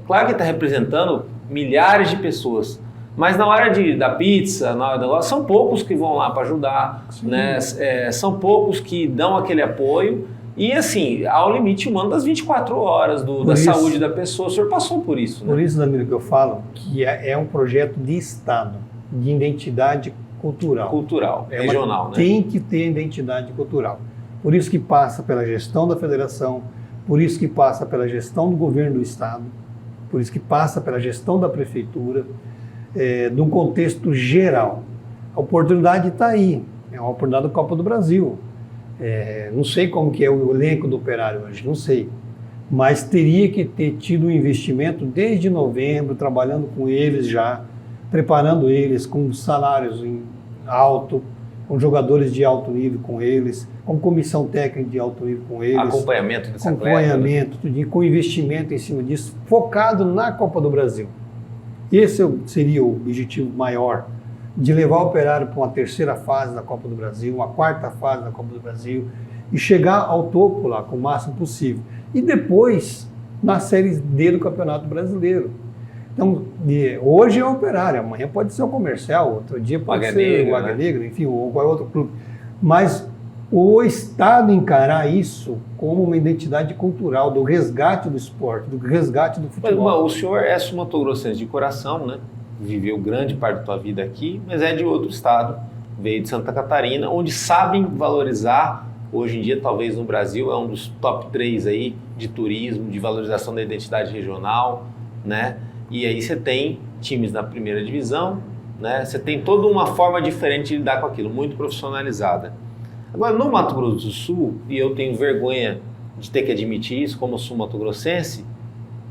claro que está representando milhares de pessoas. Mas na hora da pizza, na hora do negócio, são poucos que vão lá para ajudar, né? São poucos que dão aquele apoio. E assim, ao limite humano das 24 horas da saúde da pessoa. O senhor passou por isso, né? Por isso, Danilo, que eu falo que é um projeto de Estado, de identidade cultural. Regional, né? Tem que ter identidade cultural. Por isso que passa pela gestão da federação, por isso que passa pela gestão do governo do Estado, por isso que passa pela gestão da prefeitura, de um contexto geral. A oportunidade está aí, é uma oportunidade da Copa do Brasil. Não sei como que é o elenco do Operário hoje, não sei. Mas teria que ter tido um investimento desde novembro, trabalhando com eles já, preparando eles com salários alto, com jogadores de alto nível com eles, com comissão técnica de alto nível com eles. Acompanhamento desse acompanhamento, né? Com investimento em cima disso, focado na Copa do Brasil. Esse seria o objetivo maior, de levar o Operário para uma terceira fase da Copa do Brasil, uma quarta fase da Copa do Brasil, e chegar ao topo lá com o máximo possível. E depois, na Série D do Campeonato Brasileiro. Então, hoje é o Operário, amanhã pode ser o Comercial, outro dia pode ser o Águia Negra, enfim, ou qualquer outro clube. Mas o Estado encarar isso como uma identidade cultural, do resgate do esporte, do resgate do futebol. Mas, o senhor é sul-mato-grossense de coração, né? Viveu grande parte da tua vida aqui, mas é de outro estado, veio de Santa Catarina, onde sabem valorizar, hoje em dia talvez no Brasil é um dos top 3 aí de turismo, de valorização da identidade regional, né? E aí você tem times na primeira divisão, né? Você tem toda uma forma diferente de lidar com aquilo, muito profissionalizada. Agora, no Mato Grosso do Sul, e eu tenho vergonha de ter que admitir isso, como sul-mato-grossense,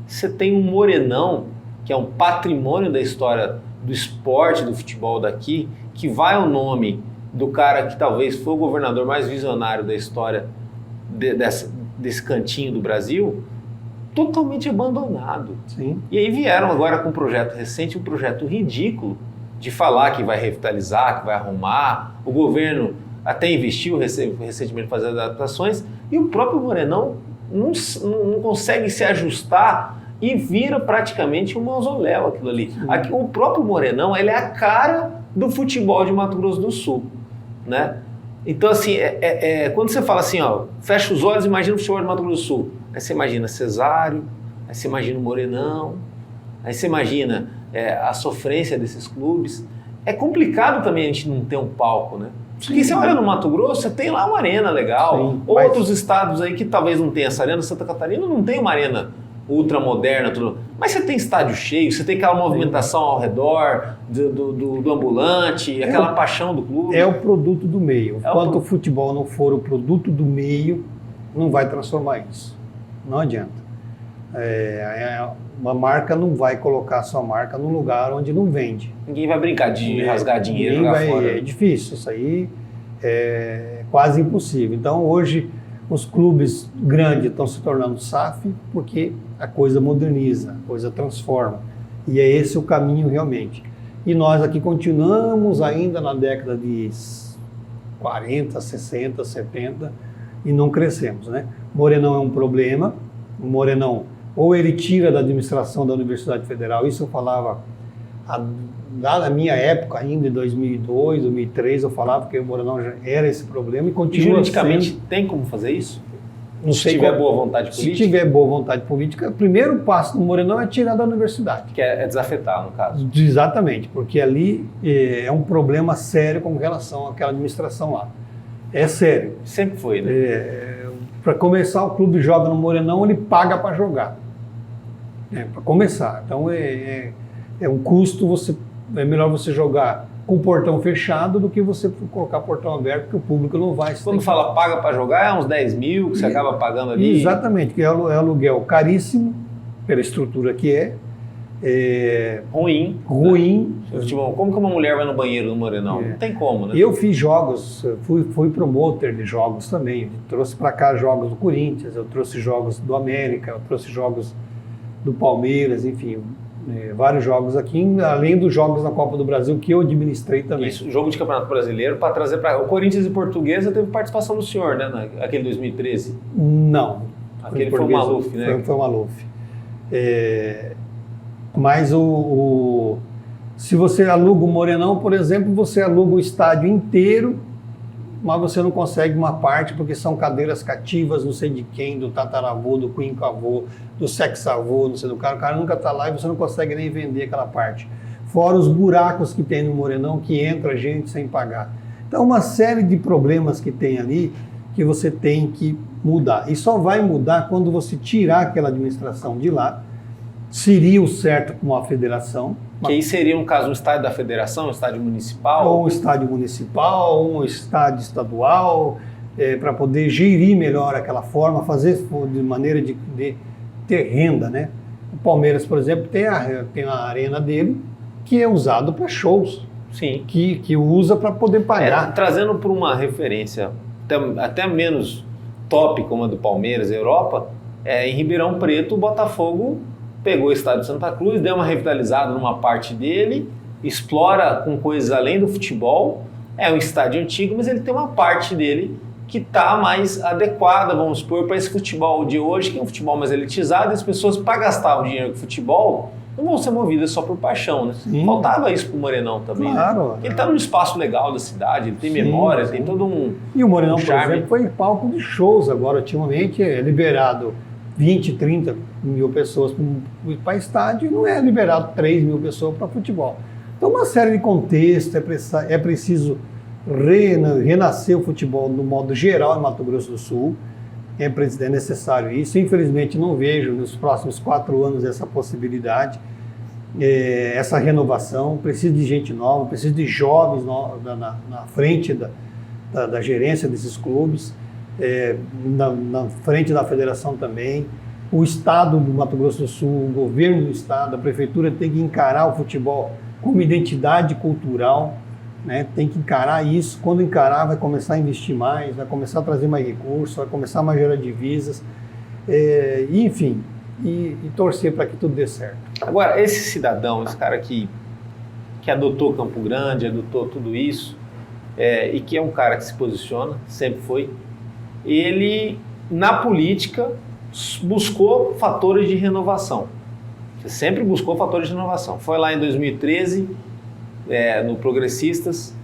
você tem um Morenão, que é um patrimônio da história do esporte, do futebol daqui, que vai ao nome do cara que talvez foi o governador mais visionário da história desse cantinho do Brasil, totalmente abandonado. Sim. E aí vieram agora com um projeto recente, um projeto ridículo, de falar que vai revitalizar, que vai arrumar. O governo até investiu recentemente para fazer adaptações, e o próprio Morenão não consegue se ajustar e vira praticamente um mausoléu aquilo ali. Aqui, o próprio Morenão, ele é a cara do futebol de Mato Grosso do Sul, né? Então, assim, quando você fala assim, ó, fecha os olhos e imagina o futebol de Mato Grosso do Sul. Aí você imagina Cesário, aí você imagina o Morenão, aí você imagina a sofrência desses clubes. É complicado também a gente não ter um palco, né? Porque você olha no Mato Grosso, você tem lá uma arena legal. Sim, outros estados aí que talvez não tenham essa arena, Santa Catarina não tem uma arena ultramoderna, tudo. Mas você tem estádio cheio, você tem aquela movimentação ao redor do ambulante, aquela paixão do clube. É o produto do meio. Enquanto o futebol não for o produto do meio, não vai transformar isso. Não adianta. Uma marca não vai colocar a sua marca num lugar onde não vende. Ninguém vai brincar de rasgar dinheiro e jogar fora. É difícil, isso aí é quase impossível. Então hoje os clubes grandes estão se tornando SAF porque a coisa moderniza, a coisa transforma. E é esse o caminho realmente. E nós aqui continuamos ainda na década de 40, 60, 70 e não crescemos, né? Morenão é um problema. O Morenão, ou ele tira da administração da Universidade Federal, isso eu falava lá na minha época ainda, em 2002, 2003, eu falava que o Morenão já era esse problema e continua sendo. Juridicamente tem como fazer isso? Não sei se tiver boa vontade política? Se tiver boa vontade política, o primeiro passo do Morenão é tirar da universidade. Que é desafetar, no caso. Exatamente, porque ali é um problema sério com relação àquela administração lá. É sério. Sempre foi, né? para começar, o clube joga no Morenão, ele paga para jogar. Para começar. Então é um custo, é melhor você jogar com o portão fechado do que você colocar portão aberto, porque o público não vai. Quando fala paga para jogar, é uns 10 mil que você acaba pagando ali? Exatamente, que é aluguel caríssimo, pela estrutura que ruim. Futebol. Como que uma mulher vai no banheiro no Morenão? Não tem como, né? Eu fiz jogos, fui promotor de jogos também. Eu trouxe para cá jogos do Corinthians, eu trouxe jogos do América, eu trouxe jogos do Palmeiras, enfim, vários jogos aqui, além dos jogos na Copa do Brasil que eu administrei também. Isso, jogo de Campeonato Brasileiro para trazer para o Corinthians e Portuguesa teve participação do senhor, né? Aquele 2013? Não. Aquele foi o Maluf, né? Foi o Maluf. Mas se você aluga o Morenão, por exemplo, você aluga o estádio inteiro, mas você não consegue uma parte porque são cadeiras cativas, não sei de quem, do tataravô, do quincavô, do sexavô, não sei do cara. O cara nunca está lá e você não consegue nem vender aquela parte. Fora os buracos que tem no Morenão, que entra gente sem pagar. Então, uma série de problemas que tem ali que você tem que mudar. E só vai mudar quando você tirar aquela administração de lá. Seria o certo com a federação. Que aí seria, no caso, um estádio da federação, um estádio municipal? Ou um estádio municipal, ou um estádio estadual, para poder gerir melhor aquela forma, fazer de maneira de ter renda, né? O Palmeiras, por exemplo, tem a arena dele, que é usado para shows. Sim. Que usa para poder pagar. Trazendo por uma referência até menos top como a do Palmeiras, Europa, em Ribeirão Preto, o Botafogo pegou o estádio de Santa Cruz, deu uma revitalizada numa parte dele, explora com coisas além do futebol, é um estádio antigo, mas ele tem uma parte dele que está mais adequada, vamos supor, para esse futebol de hoje, que é um futebol mais elitizado, e as pessoas, para gastar o dinheiro com futebol, não vão ser movidas só por paixão, né? Sim. Faltava isso pro Morenão também, claro, né? Ele está num espaço legal da cidade, ele tem memória, tem todo um E o Morenão, charme. por exemplo, foi palco de shows agora, ultimamente é liberado 20, 30 mil pessoas para estádio e não é liberado 3 mil pessoas para futebol. Então, uma série de contextos, é preciso renascer o futebol no modo geral em Mato Grosso do Sul, é necessário isso. Infelizmente, não vejo nos próximos 4 anos essa possibilidade, essa renovação. Precisa de gente nova, precisa de jovens na frente da gerência desses clubes. Na frente da federação também, o Estado do Mato Grosso do Sul, o governo do Estado, a Prefeitura tem que encarar o futebol como identidade cultural, né? Tem que encarar isso. Quando encarar, vai começar a investir mais, vai começar a trazer mais recursos, vai começar a gerar divisas, enfim, e torcer para que tudo dê certo. Agora, esse cidadão, esse cara que adotou Campo Grande, adotou tudo isso, e que é um cara que se posiciona, sempre foi, ele, na política, buscou fatores de renovação. Você sempre buscou fatores de renovação. Foi lá em 2013, no Progressistas,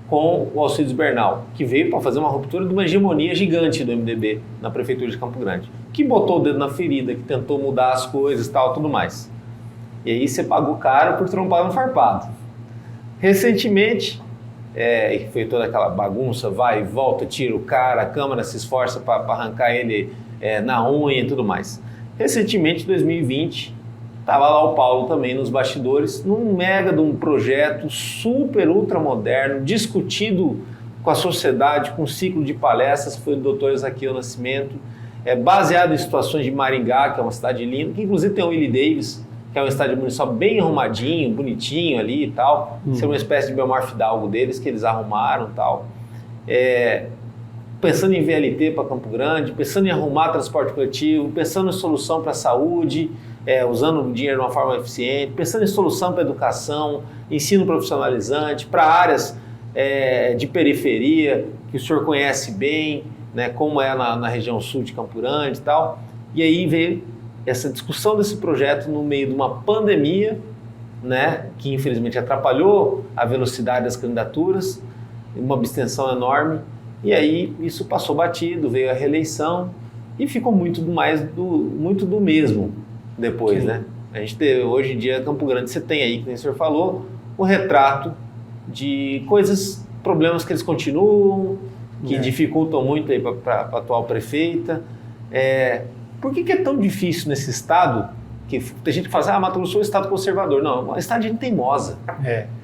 com o Alcides Bernal, que veio para fazer uma ruptura de uma hegemonia gigante do MDB na Prefeitura de Campo Grande, que botou o dedo na ferida, que tentou mudar as coisas e tal, tudo mais. E aí você pagou caro por trompar no farpado. Recentemente, foi toda aquela bagunça, vai e volta, tira o cara, a Câmara se esforça para arrancar ele na unha e tudo mais. Recentemente, em 2020, estava lá o Paulo também nos bastidores, num mega de um projeto super ultra moderno, discutido com a sociedade, com um ciclo de palestras, que foi do Dr. Ezaquiel Nascimento, baseado em situações de Maringá, que é uma cidade linda, que inclusive tem o Willie Davis, que é um estádio municipal bem arrumadinho, bonitinho ali e tal. Isso é uma espécie de Belmar Fidalgo deles, que eles arrumaram e tal. Pensando em VLT para Campo Grande, pensando em arrumar transporte coletivo, pensando em solução para a saúde, usando o dinheiro de uma forma eficiente, pensando em solução para a educação, ensino profissionalizante, para áreas de periferia, que o senhor conhece bem, né, como é na região sul de Campo Grande e tal. E aí veio essa discussão desse projeto no meio de uma pandemia, né, que infelizmente atrapalhou a velocidade das candidaturas, uma abstenção enorme, e aí isso passou batido, veio a reeleição e ficou muito do mesmo depois, né? A gente hoje em dia, Campo Grande, você tem aí, como o senhor falou, o retrato de coisas, problemas que eles continuam, que dificultam muito aí para a atual prefeita. Por que é tão difícil nesse estado, que tem gente que fala assim, Mato Grosso é um estado conservador. Não, é um estado de gente teimosa.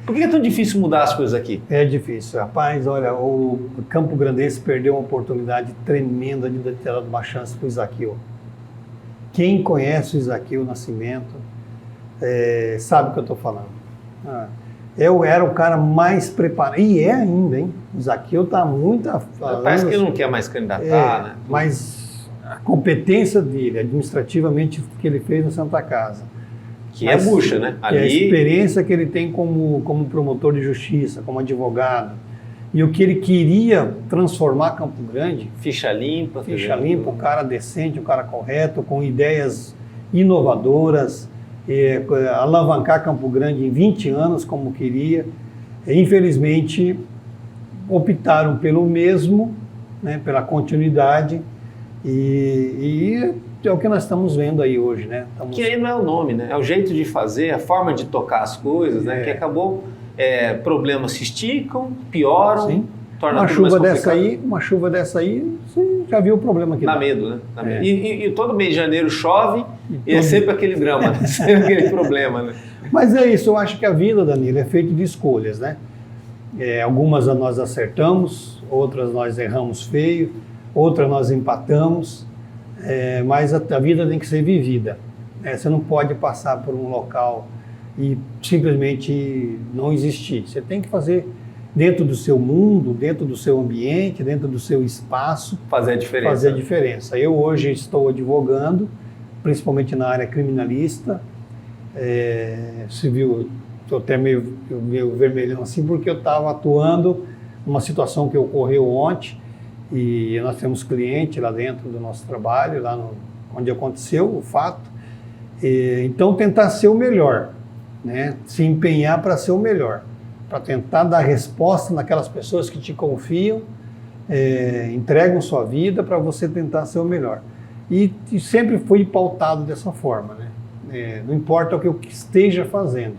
Por que é tão difícil mudar as coisas aqui? É difícil. Rapaz, olha, o Campo Grandense perdeu uma oportunidade tremenda de ter dado uma chance para o Isaquil. Quem conhece o Isaquil Nascimento sabe o que eu estou falando. Eu era o cara mais preparado, e é ainda, hein? O Isaquil está muito... Parece que ele não quer mais candidatar, né? Mas a competência dele, administrativamente, que ele fez na Santa Casa. Que é bucha, né? Ali... a experiência que ele tem como promotor de justiça, como advogado, e o que ele queria transformar Campo Grande... Ficha limpa. Um cara decente, um cara correto, com ideias inovadoras, alavancar Campo Grande em 20 anos, como queria. Infelizmente, optaram pelo mesmo, né, pela continuidade, e é o que nós estamos vendo aí hoje, né? Que aí não é o nome, né? É o jeito de fazer, a forma de tocar as coisas, né? Que acabou, problemas se esticam, pioram, Sim. torna uma tudo chuva mais dessa aí, uma chuva dessa aí, você já viu o problema aqui. Dá medo, né? Dá medo. E todo mês de janeiro chove e é sempre aquele drama, né? Sempre aquele problema, né? Mas é isso, eu acho que a vida, Danilo, é feita de escolhas, né? Algumas nós acertamos, outras nós erramos feio, outras nós empatamos, mas a vida tem que ser vivida. Você não pode passar por um local e simplesmente não existir. Você tem que fazer dentro do seu mundo, dentro do seu ambiente, dentro do seu espaço. Fazer a diferença. Eu hoje estou advogando, principalmente na área criminalista, civil. Estou até meio vermelhão assim, porque eu estava atuando numa situação que ocorreu ontem, e nós temos cliente lá dentro do nosso trabalho, lá onde aconteceu o fato. Então, tentar ser o melhor, né? Se empenhar para ser o melhor, para tentar dar resposta naquelas pessoas que te confiam, entregam sua vida para você tentar ser o melhor. E sempre fui pautado dessa forma, né? Não importa o que eu esteja fazendo,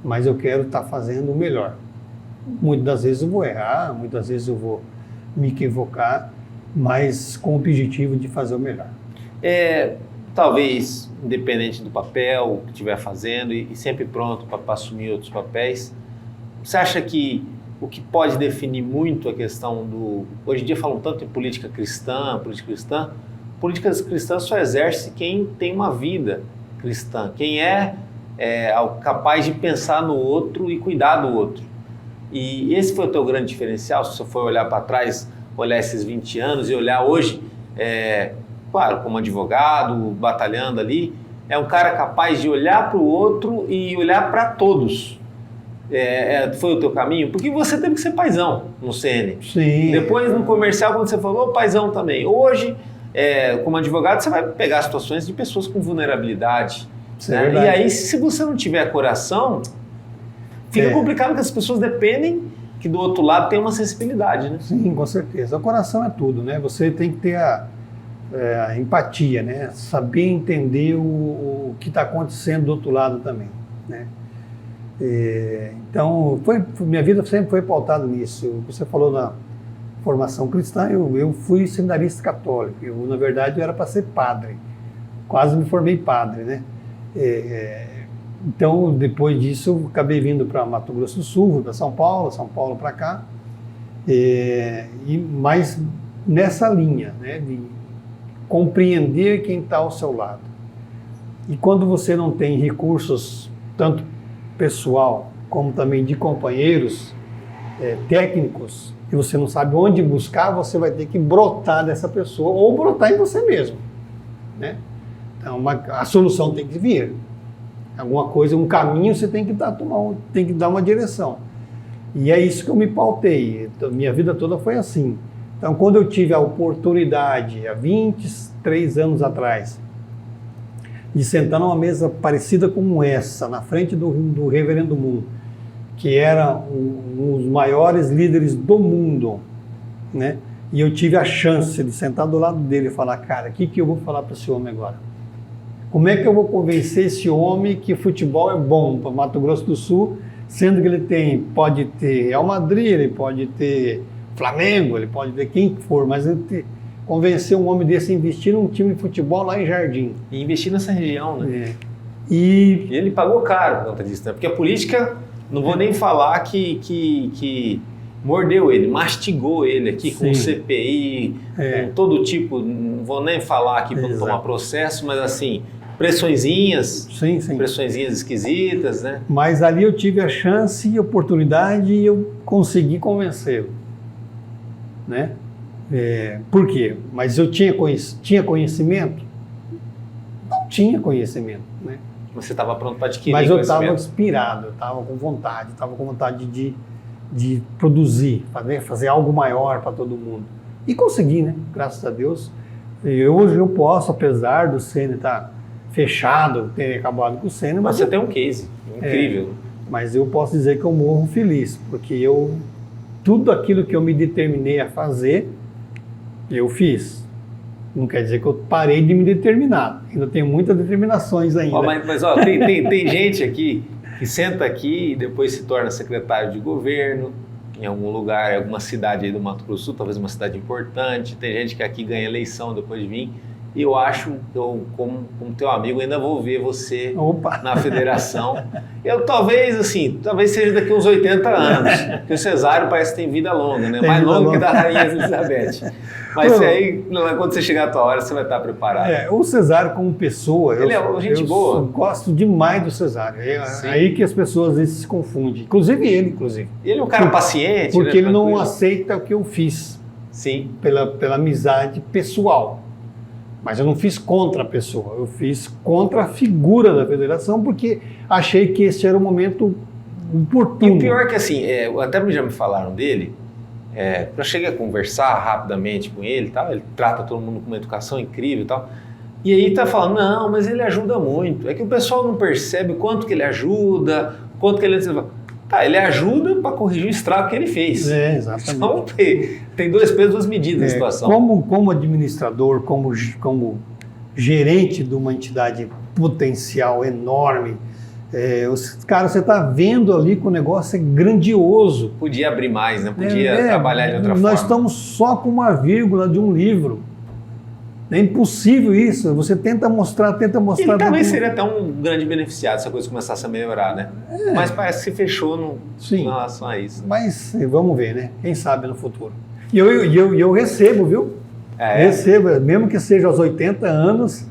mas eu quero estar fazendo o melhor. Muitas das vezes eu vou errar, muitas vezes eu vou me equivocar, mas com o objetivo de fazer o melhor. Talvez, independente do papel que estiver fazendo e sempre pronto para assumir outros papéis, você acha que o que pode definir muito a questão do... Hoje em dia falam tanto em política cristã, políticas cristãs só exerce quem tem uma vida cristã, quem é capaz de pensar no outro e cuidar do outro. E esse foi o teu grande diferencial, se você for olhar para trás, olhar esses 20 anos e olhar hoje, claro, como advogado, batalhando ali, é um cara capaz de olhar para o outro e olhar para todos. Foi o teu caminho? Porque você teve que ser paizão no CN. Sim. Depois no comercial, quando você falou, paizão também. Hoje, como advogado, você vai pegar situações de pessoas com vulnerabilidade. Né? E aí, se você não tiver coração, fica complicado, porque as pessoas dependem que do outro lado tem uma sensibilidade, né? Sim, com certeza. O coração é tudo, né? Você tem que ter a empatia, né? Saber entender o que está acontecendo do outro lado também, né? Então, minha vida sempre foi pautada nisso. Você falou na formação cristã, eu fui seminarista católico. Na verdade, eu era para ser padre. Quase me formei padre, né? Então, depois disso, eu acabei vindo para Mato Grosso do Sul, fui para São Paulo para cá, mas nessa linha, né, de compreender quem está ao seu lado. E quando você não tem recursos, tanto pessoal, como também de companheiros técnicos, e você não sabe onde buscar, você vai ter que brotar dessa pessoa, ou brotar em você mesmo, né? Então, a solução tem que vir. Alguma coisa, um caminho você tem que dar uma direção. E é isso que eu me pautei. Então, minha vida toda foi assim. Então, quando eu tive a oportunidade, há 23 anos atrás, de sentar numa mesa parecida como essa, na frente do Reverendo Moon, que era um dos maiores líderes do mundo, né? E eu tive a chance de sentar do lado dele e falar, cara, o que eu vou falar para esse homem agora? Como é que eu vou convencer esse homem que futebol é bom para Mato Grosso do Sul, sendo que ele pode ter Real Madrid, ele pode ter Flamengo, ele pode ver quem for, mas convencer um homem desse a investir num time de futebol lá em Jardim. E investir nessa região, né? E ele pagou caro por conta disso, né? Porque a política, não vou nem falar que mordeu ele, mastigou ele aqui com CPI, com todo tipo, não vou nem falar aqui para não tomar processo, mas assim, pressõezinhas esquisitas, né? Mas ali eu tive a chance e a oportunidade e eu consegui convencê-lo, né? Por quê? Mas eu tinha conhecimento? Não tinha conhecimento, né? Você estava pronto para adquirir conhecimento. Mas eu estava inspirado, eu estava com vontade de produzir, fazer algo maior para todo mundo. E consegui, né? Graças a Deus. Hoje eu posso, apesar do Sênior estar fechado, ter acabado com o Sênior. Mas você tem um case incrível. Mas eu posso dizer que eu morro feliz, porque tudo aquilo que eu me determinei a fazer, eu fiz. Não quer dizer que eu parei de me determinar. Ainda tenho muitas determinações ainda. Mas tem gente aqui que senta aqui e depois se torna secretário de governo em algum lugar, em alguma cidade aí do Mato Grosso do Sul, talvez uma cidade importante. Tem gente que aqui ganha eleição depois de vir. E eu acho que eu, como teu amigo, ainda vou ver você na federação. Talvez seja daqui uns 80 anos, porque o Cesário parece que tem vida longa, né? Mais longa que da Rainha Elizabeth. Mas aí, quando você chegar a tua hora, você vai estar preparado. O Cesário como pessoa, ele é gente boa. Eu gosto demais do Cesário. É aí que as pessoas às vezes se confundem. Inclusive ele. Ele é um cara paciente, porque né? Ele não aceita o que eu fiz. Sim. Pela amizade pessoal. Mas eu não fiz contra a pessoa, eu fiz contra a figura da federação, porque achei que esse era o momento oportuno. E o pior é que assim, até já me falaram dele, eu cheguei a conversar rapidamente com ele, tal, ele trata todo mundo com uma educação incrível e tal, e aí tá falando, não, mas ele ajuda muito, é que o pessoal não percebe quanto que ele ajuda, quanto que ele... Tá, ele ajuda para corrigir o estrago que ele fez. Exatamente. Então tem dois pesos, duas medidas na situação. Como administrador, como gerente de uma entidade potencial enorme, cara, você está vendo ali que o negócio é grandioso. Podia abrir mais, né? Podia trabalhar de outra forma. Nós estamos só com uma vírgula de um livro. É impossível isso, você tenta mostrar. E talvez seria até um grande beneficiado se a coisa começasse a melhorar, né? Mas parece que se fechou em relação a isso. Mas vamos ver, né? Quem sabe no futuro. E eu recebo, viu? Recebo, mesmo que seja aos 80 anos.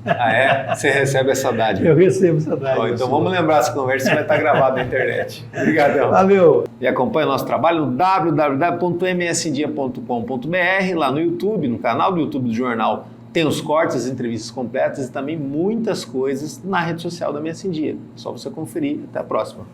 Você recebe essa dádiva? Eu recebo essa dádiva. Então vamos lembrar essa conversa, vai estar gravada na internet. Obrigadão. Valeu. E acompanha o nosso trabalho no www.msdia.com.br, lá no YouTube, no canal do YouTube do Jornal. Tem os cortes, as entrevistas completas e também muitas coisas na rede social da MS Dia. Só você conferir. Até a próxima.